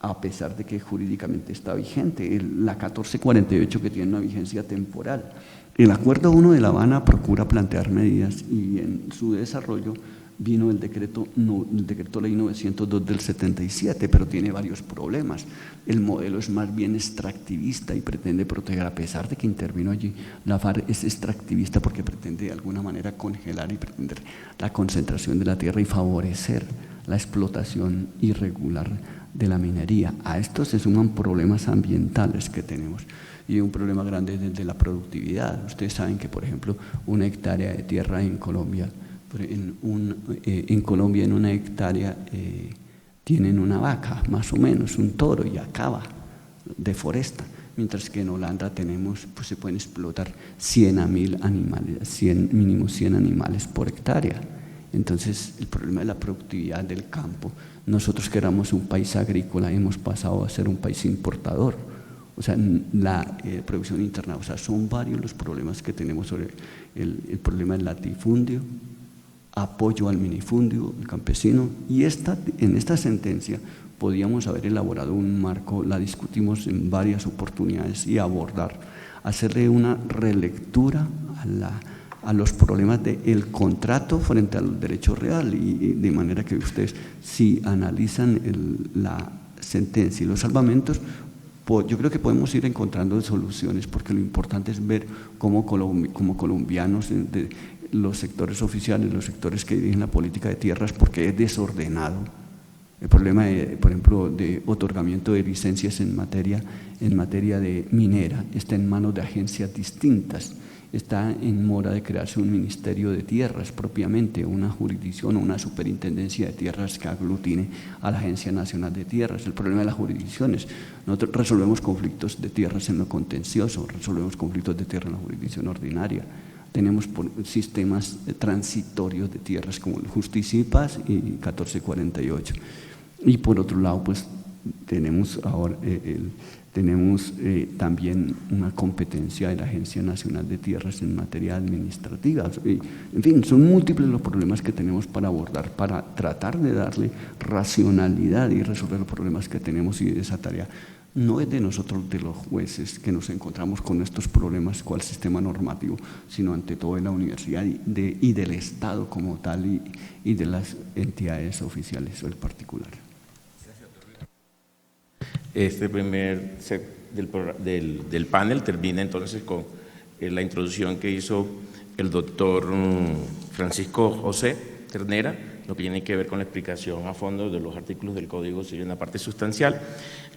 a pesar de que jurídicamente está vigente. La 1448 que tiene una vigencia temporal. El Acuerdo 1 de La Habana procura plantear medidas y en su desarrollo vino el decreto ley 902 del 77, pero tiene varios problemas. El modelo es más bien extractivista y pretende proteger, a pesar de que intervino allí, la FARC es extractivista porque pretende de alguna manera congelar y pretender la concentración de la tierra y favorecer la explotación irregular de la minería. A esto se suman problemas ambientales que tenemos y un problema grande desde la productividad. Ustedes saben que, por ejemplo, una hectárea de tierra en Colombia, en una hectárea tienen una vaca, más o menos, un toro, y acaba, deforesta. Mientras que en Holanda tenemos, pues se pueden explotar 100 a 1000 animales, mínimo 100 animales por hectárea. Entonces, el problema de la productividad del campo, nosotros que éramos un país agrícola, hemos pasado a ser un país importador. O sea, la producción interna, o sea, son varios los problemas que tenemos sobre el problema del latifundio, apoyo al minifundio, el campesino, y en esta sentencia podíamos haber elaborado un marco, la discutimos en varias oportunidades y abordar, hacerle una relectura a los problemas del contrato frente al derecho real, y de manera que ustedes, si analizan la sentencia y los salvamentos, yo creo que podemos ir encontrando soluciones, porque lo importante es ver cómo colombianos, de los sectores oficiales, los sectores que dirigen la política de tierras, porque es desordenado. El problema, por ejemplo, de otorgamiento de licencias en materia de minera está en manos de agencias distintas. Está en mora de crearse un ministerio de tierras propiamente, una jurisdicción o una superintendencia de tierras que aglutine a la Agencia Nacional de Tierras. El problema de las jurisdicciones, nosotros resolvemos conflictos de tierras en lo contencioso, resolvemos conflictos de tierra en la jurisdicción ordinaria. Tenemos sistemas transitorios de tierras como el Justicia y Paz y 1448. Y por otro lado, pues tenemos ahora también una competencia de la Agencia Nacional de Tierras en materia administrativa. En fin, son múltiples los problemas que tenemos para abordar, para tratar de darle racionalidad y resolver los problemas que tenemos, y esa tarea no es de nosotros, de los jueces, que nos encontramos con estos problemas cual sistema normativo, sino ante todo de la universidad y del Estado como tal, y de las entidades oficiales o el particular. Este primer set del panel termina entonces con la introducción que hizo el doctor Francisco José Ternera, lo que tiene que ver con la explicación a fondo de los artículos del Código Civil en la parte sustancial,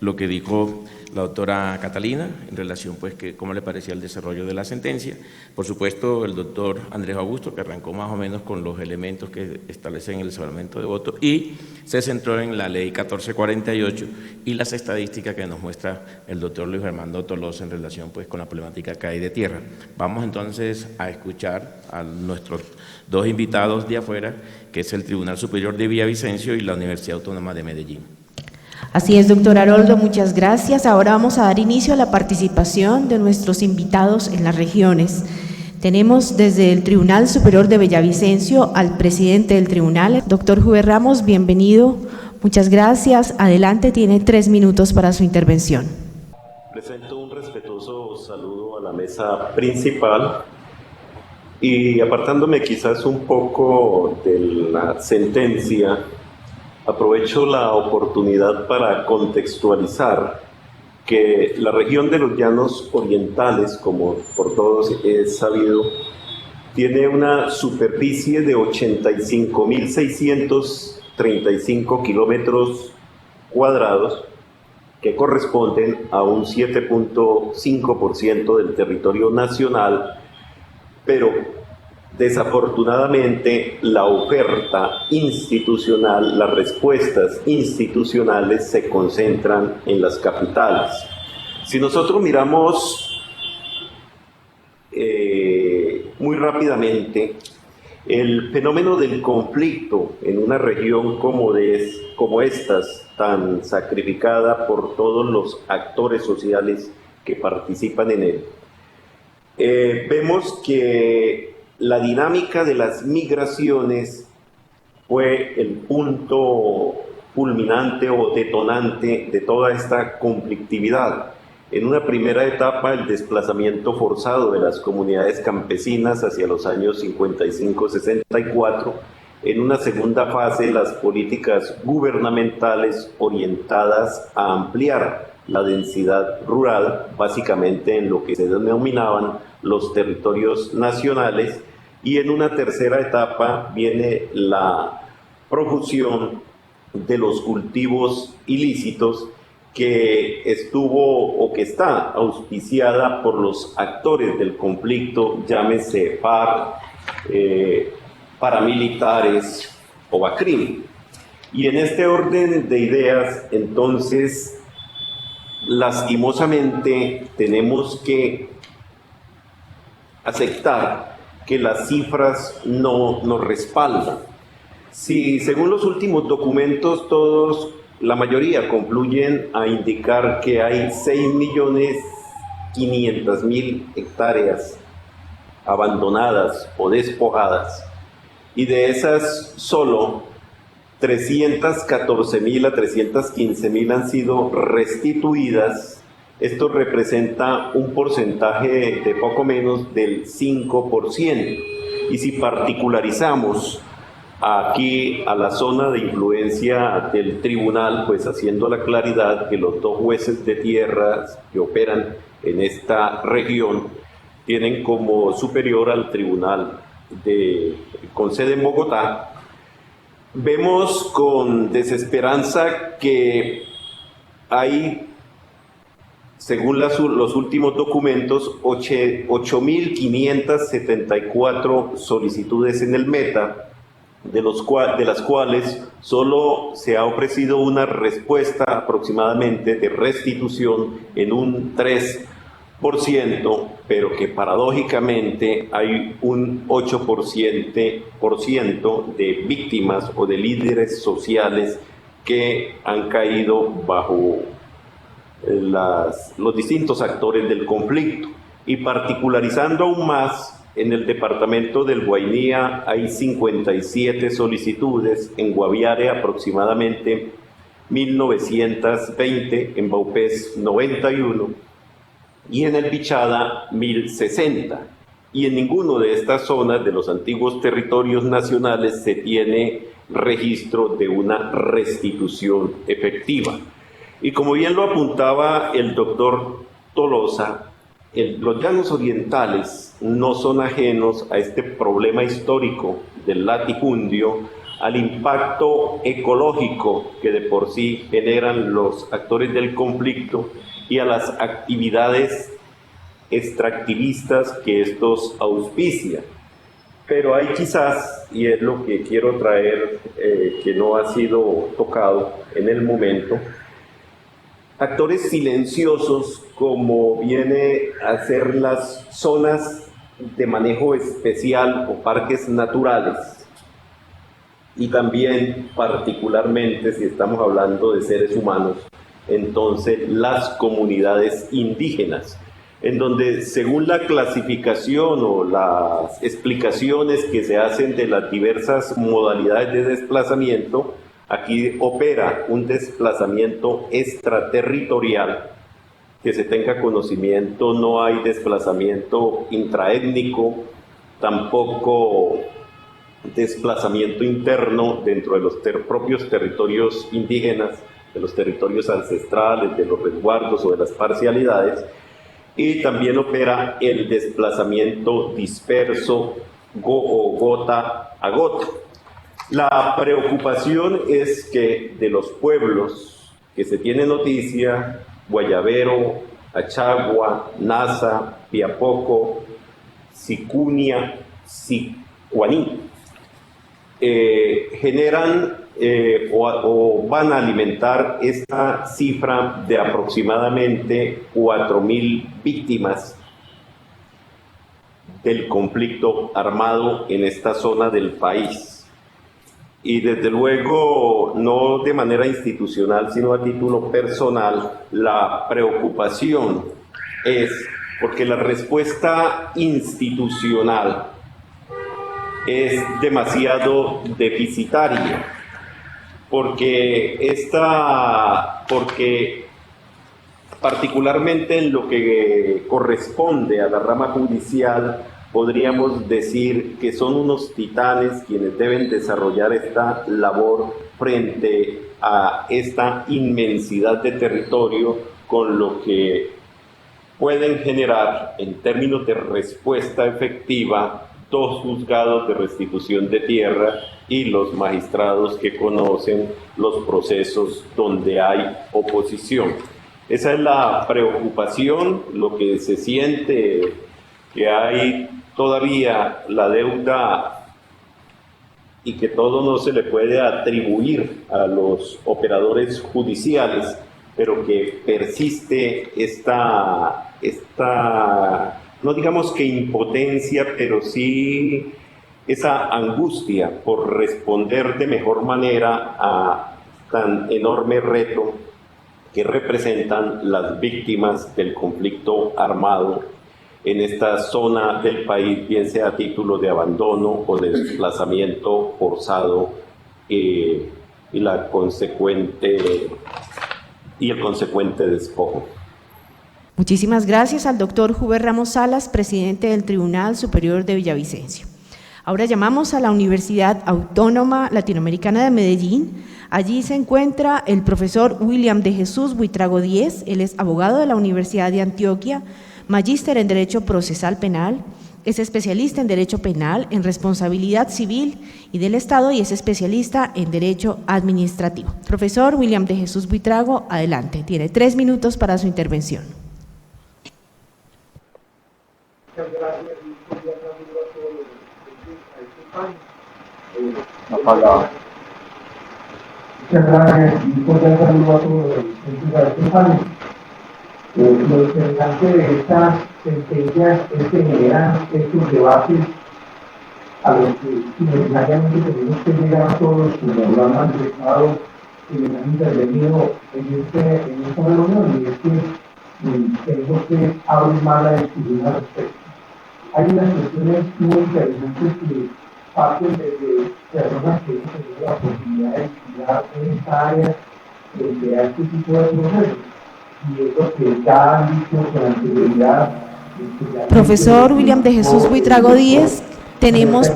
lo que dijo la doctora Catalina en relación, pues, que cómo le parecía el desarrollo de la sentencia. Por supuesto, el doctor Andrés Augusto, que arrancó más o menos con los elementos que establecen el salvamento de voto y se centró en la ley 1448 y las estadísticas que nos muestra el doctor Luis Armando Tolosa en relación, pues, con la problemática que hay de tierra. Vamos entonces a escuchar a nuestros dos invitados de afuera, que es el Tribunal Superior de Villavicencio y la Universidad Autónoma de Medellín. Así es, doctor Haroldo, muchas gracias. Ahora vamos a dar inicio a la participación de nuestros invitados en las regiones. Tenemos desde el Tribunal Superior de Villavicencio al presidente del tribunal, doctor Juve Ramos, bienvenido. Muchas gracias. Adelante, tiene 3 minutos para su intervención. Presento un respetuoso saludo a la mesa principal y, apartándome quizás un poco de la sentencia, aprovecho la oportunidad para contextualizar que la región de los Llanos Orientales, como por todos es sabido, tiene una superficie de 85.635 kilómetros cuadrados, que corresponden a un 7.5% del territorio nacional, pero desafortunadamente la oferta institucional, las respuestas institucionales se concentran en las capitales. Si nosotros miramos muy rápidamente el fenómeno del conflicto en una región como estas, tan sacrificada por todos los actores sociales que participan en él, vemos que la dinámica de las migraciones fue el punto culminante o detonante de toda esta conflictividad. En una primera etapa, el desplazamiento forzado de las comunidades campesinas hacia los años 55-64. En una segunda fase, las políticas gubernamentales orientadas a ampliar la densidad rural, básicamente en lo que se denominaban los territorios nacionales. Y en una tercera etapa viene la profusión de los cultivos ilícitos, que estuvo o que está auspiciada por los actores del conflicto, llámese FARC, paramilitares o BACRIM. Y en este orden de ideas, entonces, lastimosamente tenemos que aceptar que las cifras no nos respaldan. Sí, según los últimos documentos, la mayoría concluyen a indicar que hay 6.500.000 hectáreas abandonadas o despojadas, y de esas solo 314.000 a 315.000 han sido restituidas. Esto representa un porcentaje de poco menos del 5%. Y si particularizamos aquí a la zona de influencia del tribunal, pues haciendo la claridad que los 2 jueces de tierras que operan en esta región tienen como superior al tribunal con sede en Bogotá, vemos con desesperanza que hay, según los últimos documentos, 8.574 solicitudes en el Meta, de las cuales solo se ha ofrecido una respuesta aproximadamente de restitución en un 3%, pero que paradójicamente hay un 8% de víctimas o de líderes sociales que han caído bajo los distintos actores del conflicto. Y particularizando aún más, en el departamento del Guainía hay 57 solicitudes, en Guaviare aproximadamente 1.920, en Vaupés 91 y en el Bichada 1.060. Y en ninguno de estas zonas de los antiguos territorios nacionales se tiene registro de una restitución efectiva. Y como bien lo apuntaba el doctor Tolosa, los llanos orientales no son ajenos a este problema histórico del latifundio, al impacto ecológico que de por sí generan los actores del conflicto y a las actividades extractivistas que estos auspician. Pero hay quizás, y es lo que quiero traer, que no ha sido tocado en el momento, actores silenciosos como viene a ser las zonas de manejo especial o parques naturales, y también particularmente si estamos hablando de seres humanos, entonces las comunidades indígenas, en donde según la clasificación o las explicaciones que se hacen de las diversas modalidades de desplazamiento, aquí opera un desplazamiento extraterritorial. Que se tenga conocimiento, no hay desplazamiento intraétnico, tampoco desplazamiento interno dentro de los propios territorios indígenas, de los territorios ancestrales, de los resguardos o de las parcialidades, y también opera el desplazamiento disperso o gota a gota. La preocupación es que de los pueblos que se tiene noticia, Guayabero, Achagua, Nasa, Piapoco, Sicunia, Sicuaní, generan o van a alimentar esta cifra de aproximadamente 4.000 víctimas del conflicto armado en esta zona del país. Y desde luego, no de manera institucional, sino a título personal, la preocupación es porque la respuesta institucional es demasiado deficitaria, porque particularmente en lo que corresponde a la rama judicial, podríamos decir que son unos titanes quienes deben desarrollar esta labor frente a esta inmensidad de territorio, con lo que pueden generar en términos de respuesta efectiva 2 juzgados de restitución de tierra y los magistrados que conocen los procesos donde hay oposición. Esa es la preocupación, lo que se siente que hay todavía la deuda y que todo no se le puede atribuir a los operadores judiciales, pero que persiste esta no digamos que impotencia, pero sí esa angustia por responder de mejor manera a tan enorme reto que representan las víctimas del conflicto armado en esta zona del país, bien sea a título de abandono o de desplazamiento forzado y el consecuente despojo. Muchísimas gracias al doctor Huber Ramos Salas, presidente del Tribunal Superior de Villavicencio. Ahora llamamos a la Universidad Autónoma Latinoamericana de Medellín. Allí se encuentra el profesor William de Jesús Buitrago Díez. Él es abogado de la Universidad de Antioquia, magíster en Derecho Procesal Penal, es especialista en Derecho Penal, en Responsabilidad Civil y del Estado y es especialista en Derecho Administrativo. Profesor William de Jesús Buitrago, adelante. Tiene 3 minutos para su intervención. Muchas gracias y un cordial saludo a todos los presentes a este panel. Muchas gracias y un cordial saludo a todos los presentes a este panel. Lo interesante de estas sentencias es que generan estos debates a los que necesariamente tenemos que llegar a todos, como lo han manifestado quienes han intervenido en esta reunión, y es que tenemos que abrir más la discusión al respecto. Hay unas cuestiones muy interesantes que parten desde personas que hemos tenido la oportunidad de estudiar en esta área frente a este tipo de procesos. Y es lo que ya han dicho con anterioridad. Profesor William de Jesús Buitrago Díez, tenemos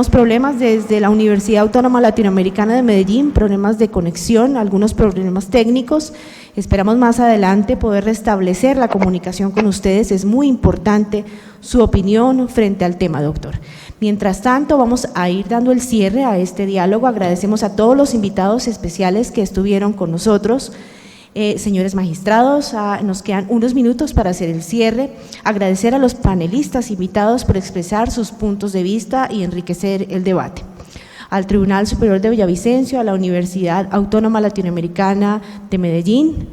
problemas desde la Universidad Autónoma Latinoamericana de Medellín, problemas de conexión, algunos problemas técnicos. Esperamos más adelante poder restablecer la comunicación con ustedes. Es muy importante su opinión frente al tema, doctor. Mientras tanto, vamos a ir dando el cierre a este diálogo. Agradecemos a todos los invitados especiales que estuvieron con nosotros. Señores magistrados, nos quedan unos minutos para hacer el cierre. Agradecer a los panelistas invitados por expresar sus puntos de vista y enriquecer el debate. Al Tribunal Superior de Villavicencio, a la Universidad Autónoma Latinoamericana de Medellín.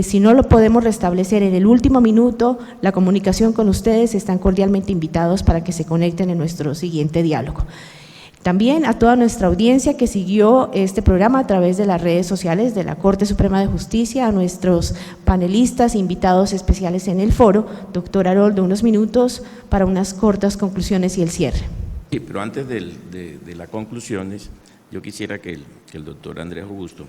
Si no lo podemos restablecer en el último minuto, la comunicación con ustedes, están cordialmente invitados para que se conecten en nuestro siguiente diálogo. También a toda nuestra audiencia que siguió este programa a través de las redes sociales de la Corte Suprema de Justicia, a nuestros panelistas, invitados especiales en el foro. Doctor Haroldo, unos minutos para unas cortas conclusiones y el cierre. Sí, pero antes de las conclusiones, yo quisiera que el doctor Andrés Augusto,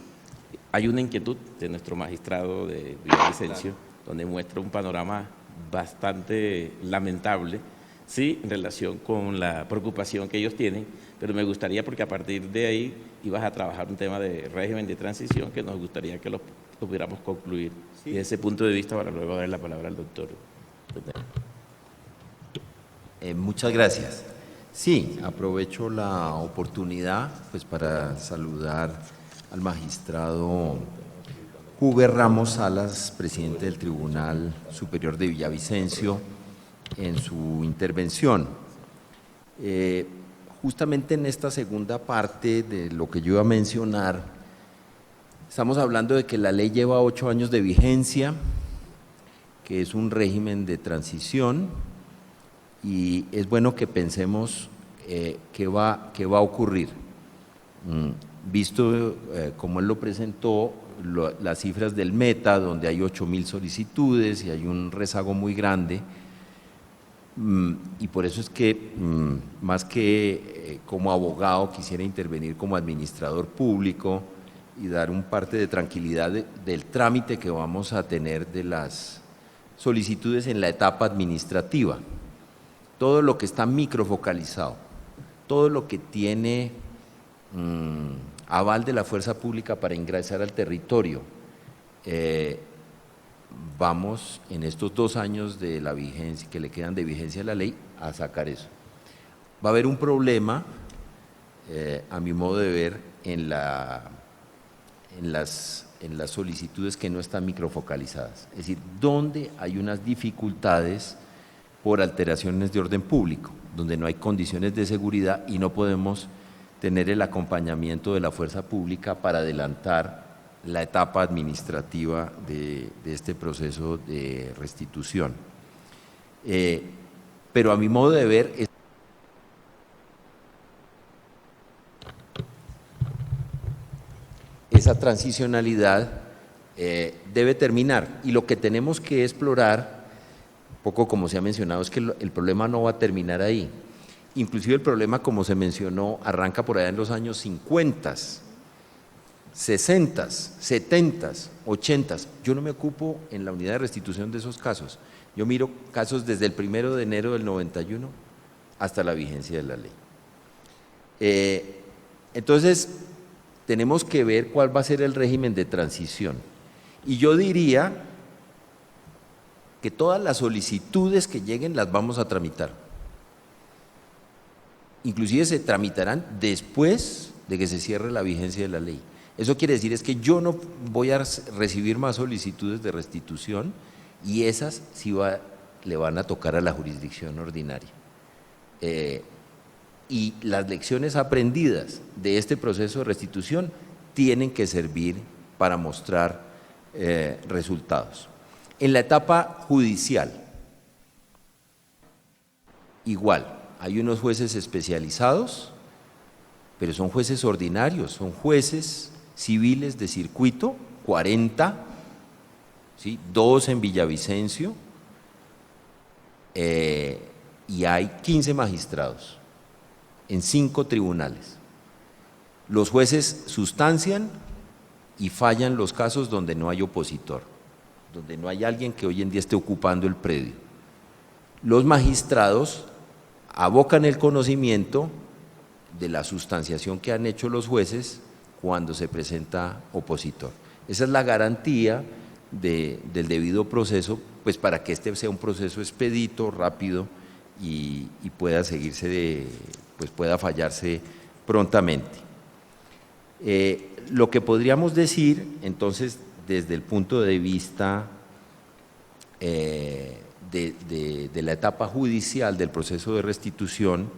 hay una inquietud de nuestro magistrado de Villavicencio, donde muestra un panorama bastante lamentable, sí, en relación con la preocupación que ellos tienen, pero me gustaría, porque a partir de ahí ibas a trabajar un tema de régimen de transición que nos gustaría que lo pudiéramos concluir. Sí. Desde ese punto de vista, para luego dar la palabra al doctor. Muchas gracias. Sí, aprovecho la oportunidad pues para saludar al magistrado Huber Ramos Salas, presidente del Tribunal Superior de Villavicencio, en su intervención. Justamente en esta segunda parte de lo que yo iba a mencionar, estamos hablando de que la ley lleva 8 años de vigencia, que es un régimen de transición, y es bueno que pensemos qué va a ocurrir. Visto como él lo presentó, las cifras del Meta, donde hay 8.000 solicitudes y hay un rezago muy grande, y por eso es que más que como abogado quisiera intervenir como administrador público y dar un parte de tranquilidad del trámite que vamos a tener de las solicitudes en la etapa administrativa. Todo lo que está microfocalizado, todo lo que tiene aval de la fuerza pública para ingresar al territorio, vamos en estos 2 años de la vigencia, que le quedan de vigencia a la ley, a sacar eso. Va a haber un problema, a mi modo de ver, en las solicitudes que no están microfocalizadas, es decir, donde hay unas dificultades por alteraciones de orden público, donde no hay condiciones de seguridad y no podemos tener el acompañamiento de la fuerza pública para adelantar la etapa administrativa de este proceso de restitución. Pero a mi modo de ver, esa transicionalidad debe terminar. Y lo que tenemos que explorar, poco como se ha mencionado, es que el problema no va a terminar ahí. Inclusive el problema, como se mencionó, arranca por allá en los años 50, 60, 70, 80. Yo no me ocupo en la unidad de restitución de esos casos. Yo miro casos desde el 1 de enero del 91 hasta la vigencia de la ley. Entonces, tenemos que ver cuál va a ser el régimen de transición. Y yo diría que todas las solicitudes que lleguen las vamos a tramitar. Inclusive se tramitarán después de que se cierre la vigencia de la ley. Eso quiere decir es que yo no voy a recibir más solicitudes de restitución y esas sí le van a tocar a la jurisdicción ordinaria. Y las lecciones aprendidas de este proceso de restitución tienen que servir para mostrar resultados. En la etapa judicial, igual, hay unos jueces especializados, pero son jueces ordinarios, son jueces civiles de circuito, 40, ¿sí? 2 en Villavicencio, y hay 15 magistrados en 5 tribunales. Los jueces sustancian y fallan los casos donde no hay opositor, donde no hay alguien que hoy en día esté ocupando el predio. Los magistrados abocan el conocimiento de la sustanciación que han hecho los jueces cuando se presenta opositor. Esa es la garantía del debido proceso, pues para que este sea un proceso expedito, rápido y pueda seguirse, pues pueda fallarse prontamente. Lo que podríamos decir, entonces, desde el punto de vista de la etapa judicial del proceso de restitución,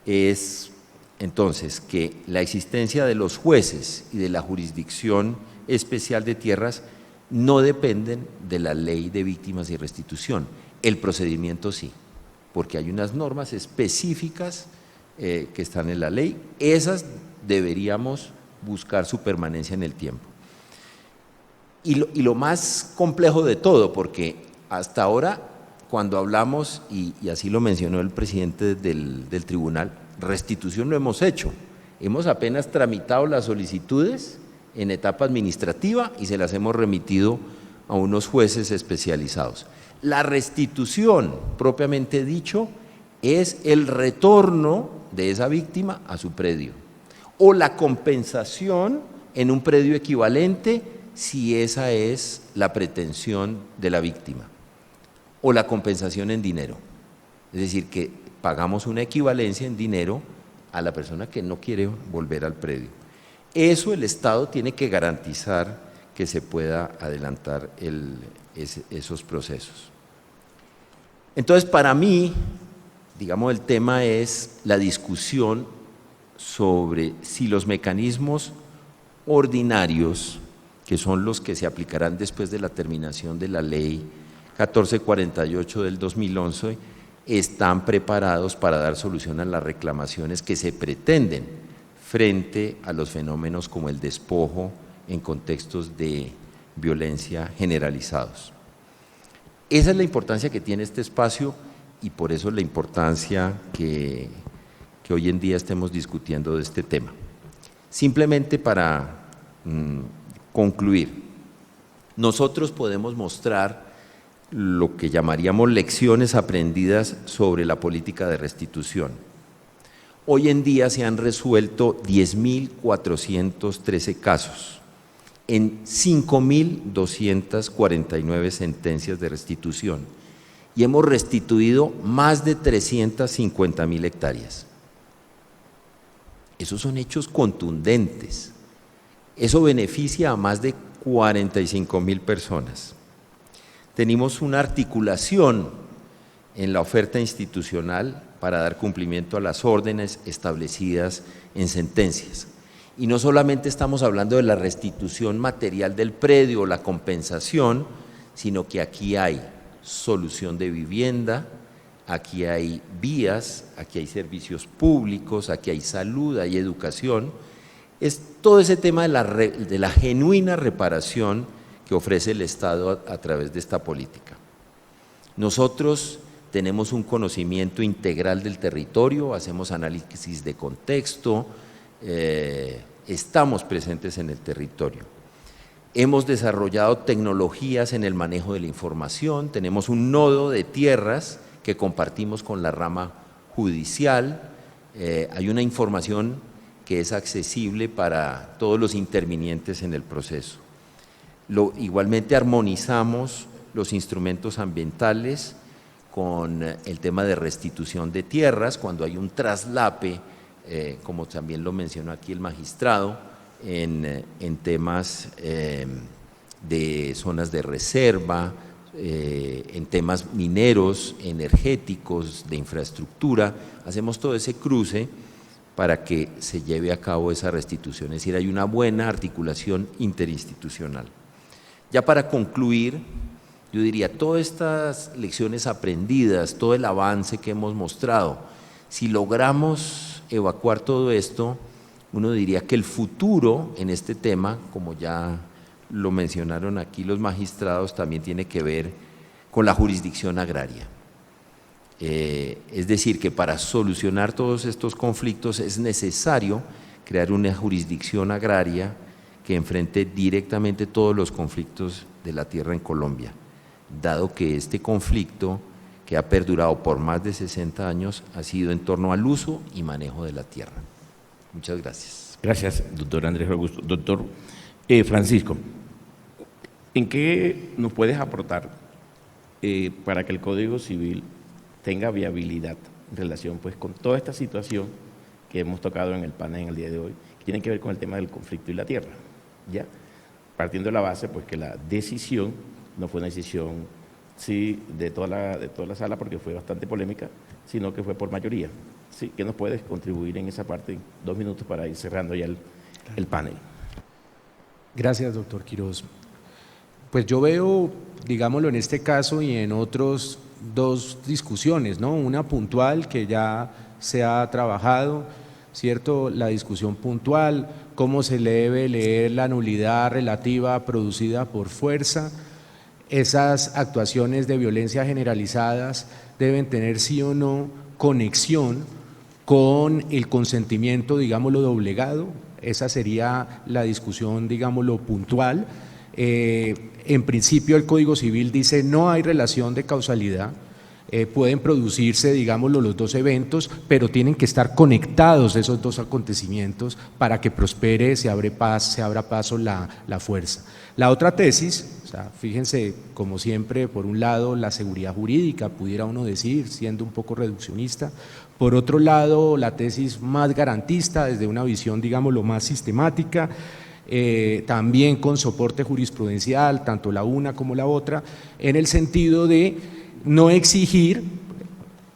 es entonces que la existencia de los jueces y de la jurisdicción especial de tierras no dependen de la ley de víctimas y restitución, el procedimiento sí, porque hay unas normas específicas que están en la ley, esas deberíamos buscar su permanencia en el tiempo. Y lo más complejo de todo, porque hasta ahora cuando hablamos, y así lo mencionó el presidente del tribunal, restitución no hemos hecho, hemos apenas tramitado las solicitudes en etapa administrativa y se las hemos remitido a unos jueces especializados. La restitución, propiamente dicho, es el retorno de esa víctima a su predio, o la compensación en un predio equivalente si esa es la pretensión de la víctima, o la compensación en dinero, es decir, que pagamos una equivalencia en dinero a la persona que no quiere volver al predio. Eso el Estado tiene que garantizar que se pueda adelantar esos procesos. Entonces, para mí, digamos, el tema es la discusión sobre si los mecanismos ordinarios, que son los que se aplicarán después de la terminación de la ley 1448 del 2011, están preparados para dar solución a las reclamaciones que se pretenden frente a los fenómenos como el despojo en contextos de violencia generalizados. Esa es la importancia que tiene este espacio y por eso la importancia que hoy en día estemos discutiendo de este tema. Simplemente para concluir, nosotros podemos mostrar lo que llamaríamos lecciones aprendidas sobre la política de restitución. Hoy en día se han resuelto 10.413 casos en 5.249 sentencias de restitución y hemos restituido más de 350.000 hectáreas. Esos son hechos contundentes. Eso beneficia a más de 45.000 personas. Tenemos una articulación en la oferta institucional para dar cumplimiento a las órdenes establecidas en sentencias. Y no solamente estamos hablando de la restitución material del predio o la compensación, sino que aquí hay solución de vivienda, aquí hay vías, aquí hay servicios públicos, aquí hay salud, hay educación, es todo ese tema de la genuina reparación que ofrece el Estado a través de esta política. Nosotros tenemos un conocimiento integral del territorio, hacemos análisis de contexto, estamos presentes en el territorio. Hemos desarrollado tecnologías en el manejo de la información, tenemos un nodo de tierras que compartimos con la rama judicial, hay una información que es accesible para todos los intervinientes en el proceso. Igualmente armonizamos los instrumentos ambientales con el tema de restitución de tierras, cuando hay un traslape, como también lo mencionó aquí el magistrado, en temas de zonas de reserva, en temas mineros, energéticos, de infraestructura, hacemos todo ese cruce para que se lleve a cabo esa restitución, es decir, hay una buena articulación interinstitucional. Ya para concluir, yo diría, todas estas lecciones aprendidas, todo el avance que hemos mostrado, si logramos evacuar todo esto, uno diría que el futuro en este tema, como ya lo mencionaron aquí los magistrados, también tiene que ver con la jurisdicción agraria. Es decir, que para solucionar todos estos conflictos es necesario crear una jurisdicción agraria que enfrente directamente todos los conflictos de la tierra en Colombia, dado que este conflicto, que ha perdurado por más de 60 años, ha sido en torno al uso y manejo de la tierra. Muchas gracias. Gracias, doctor Andrés Augusto. Doctor Francisco, ¿en qué nos puedes aportar para que el Código Civil tenga viabilidad en relación pues, con toda esta situación que hemos tocado en el panel en el día de hoy, que tiene que ver con el tema del conflicto y la tierra? ¿Ya? Partiendo de la base pues, que la decisión no fue una decisión sí, de toda la sala, porque fue bastante polémica, sino que fue por mayoría. ¿Sí? ¿Qué nos puedes contribuir en esa parte? 2 minutos para ir cerrando ya el panel. Gracias, doctor Quirós. Pues yo veo, digámoslo en este caso y en otros 2 discusiones, ¿no? Una puntual que ya se ha trabajado, ¿cierto? La discusión puntual, cómo se debe leer la nulidad relativa producida por fuerza. Esas actuaciones de violencia generalizadas deben tener sí o no conexión con el consentimiento, digámoslo, doblegado. Esa sería la discusión, digámoslo, puntual. En principio el Código Civil dice no hay relación de causalidad, pueden producirse, digámoslo, los 2 eventos, pero tienen que estar conectados esos 2 acontecimientos para que prospere, se abra paso la fuerza. La otra tesis, o sea, fíjense, como siempre, por un lado la seguridad jurídica, pudiera uno decir, siendo un poco reduccionista, por otro lado la tesis más garantista desde una visión, digámoslo, más sistemática, también con soporte jurisprudencial, tanto la una como la otra, en el sentido de no exigir,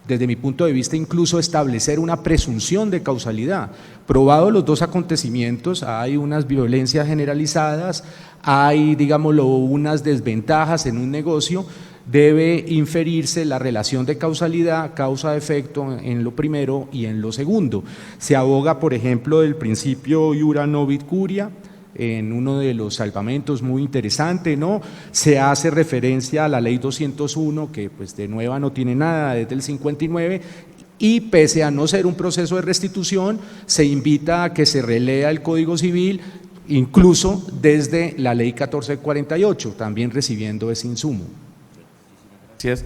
desde mi punto de vista, incluso establecer una presunción de causalidad. Probados los 2 acontecimientos, hay unas violencias generalizadas, hay, digámoslo, unas desventajas en un negocio, debe inferirse la relación de causalidad, causa-efecto en lo primero y en lo segundo. Se aboga, por ejemplo, del principio iura novit curia, en uno de los salvamentos muy interesante, ¿no? Se hace referencia a la ley 201, que pues de nueva no tiene nada desde el 59, y pese a no ser un proceso de restitución, se invita a que se relea el Código Civil, incluso desde la ley 1448, también recibiendo ese insumo. Gracias.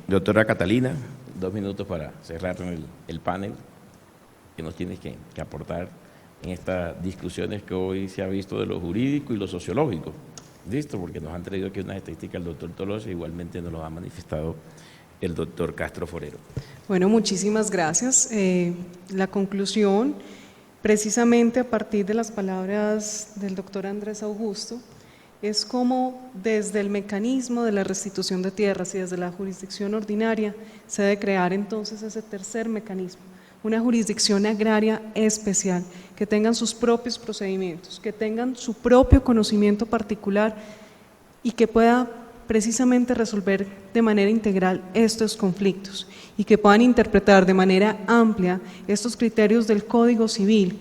Doctora Catalina, 2 minutos para cerrar el panel, que nos tienes que aportar en estas discusiones que hoy se ha visto de lo jurídico y lo sociológico. ¿Listo? Porque nos han traído aquí unas estadísticas el doctor Tolosa, igualmente nos lo ha manifestado el doctor Castro Forero. Bueno, muchísimas gracias. La conclusión, precisamente a partir de las palabras del doctor Andrés Augusto, es como desde el mecanismo de la restitución de tierras y desde la jurisdicción ordinaria se debe crear entonces ese tercer mecanismo, una jurisdicción agraria especial, que tengan sus propios procedimientos, que tengan su propio conocimiento particular y que pueda precisamente resolver de manera integral estos conflictos y que puedan interpretar de manera amplia estos criterios del Código Civil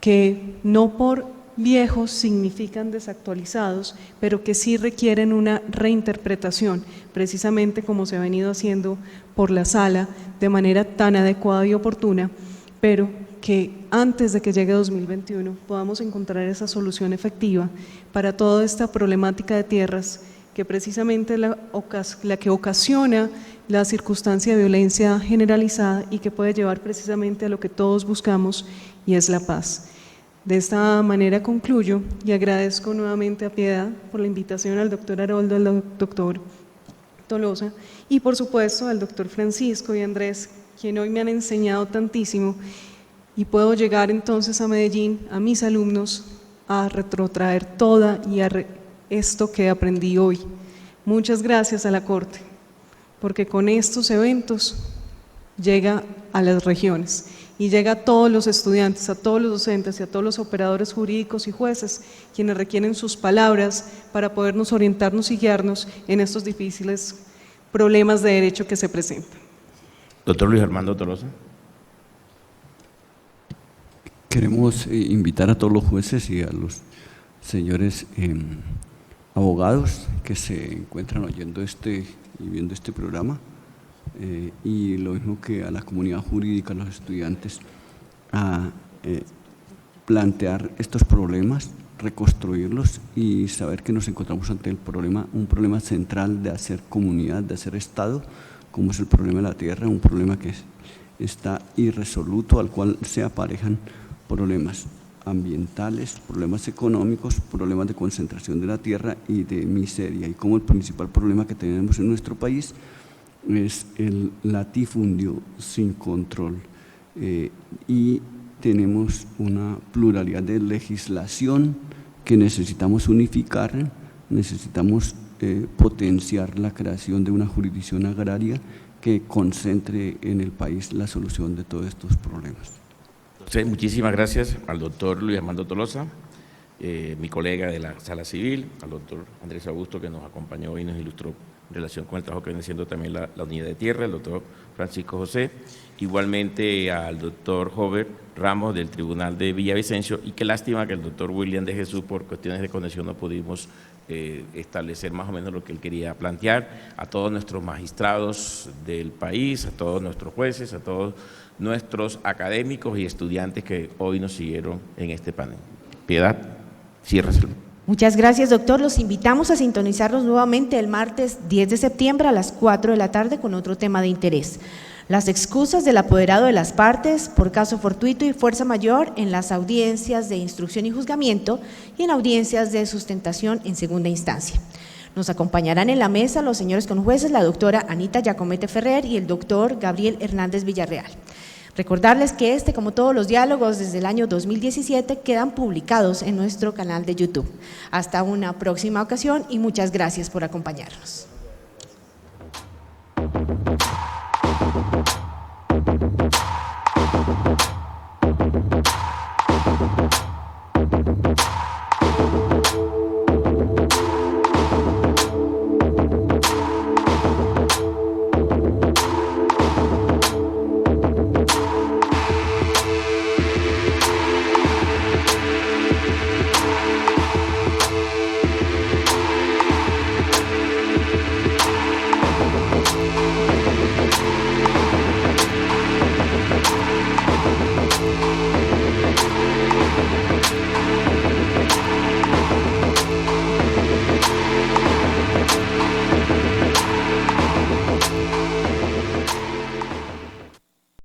que no por viejos significan desactualizados, pero que sí requieren una reinterpretación, precisamente como se ha venido haciendo por la sala de manera tan adecuada y oportuna, pero que antes de que llegue 2021 podamos encontrar esa solución efectiva para toda esta problemática de tierras que precisamente la que ocasiona la circunstancia de violencia generalizada y que puede llevar precisamente a lo que todos buscamos y es la paz. De esta manera concluyo y agradezco nuevamente a Piedad por la invitación, al doctor Haroldo, al doctor Tolosa y por supuesto al doctor Francisco y Andrés, quien hoy me han enseñado tantísimo y puedo llegar entonces a Medellín, a mis alumnos, a retrotraer toda y esto que aprendí hoy. Muchas gracias a la Corte, porque con estos eventos llega a las regiones y llega a todos los estudiantes, a todos los docentes y a todos los operadores jurídicos y jueces, quienes requieren sus palabras para podernos orientarnos y guiarnos en estos difíciles problemas de derecho que se presentan. Doctor Luis Armando Tolosa. Queremos invitar a todos los jueces y a los señores abogados que se encuentran oyendo y viendo este programa, y lo mismo que a la comunidad jurídica, a los estudiantes, a plantear estos problemas, reconstruirlos y saber que nos encontramos ante un problema central de hacer comunidad, de hacer Estado, como es el problema de la tierra, un problema que está irresoluto, al cual se aparejan problemas ambientales, problemas económicos, problemas de concentración de la tierra y de miseria, y como el principal problema que tenemos en nuestro país es el latifundio sin control, y tenemos una pluralidad de legislación que necesitamos unificar, necesitamos potenciar la creación de una jurisdicción agraria que concentre en el país la solución de todos estos problemas. Sí, muchísimas gracias al doctor Luis Armando Tolosa, mi colega de la Sala Civil, al doctor Andrés Augusto, que nos acompañó y nos ilustró en relación con el trabajo que viene haciendo también la Unidad de Tierra, el doctor Francisco José, igualmente al doctor Jover Ramos del Tribunal de Villavicencio, y qué lástima que el doctor William de Jesús, por cuestiones de conexión, no pudimos establecer más o menos lo que él quería plantear. A todos nuestros magistrados del país, a todos nuestros jueces, a todos nuestros académicos y estudiantes que hoy nos siguieron en este panel. Piedad, cierras. Muchas gracias, doctor. Los invitamos a sintonizarnos nuevamente el martes 10 de septiembre a las 4 de la tarde con otro tema de interés: las excusas del apoderado de las partes por caso fortuito y fuerza mayor en las audiencias de instrucción y juzgamiento y en audiencias de sustentación en segunda instancia. Nos acompañarán en la mesa los señores conjueces, la doctora Anita Giacomete Ferrer y el doctor Gabriel Hernández Villarreal. Recordarles que como todos los diálogos desde el año 2017, quedan publicados en nuestro canal de YouTube. Hasta una próxima ocasión y muchas gracias por acompañarnos.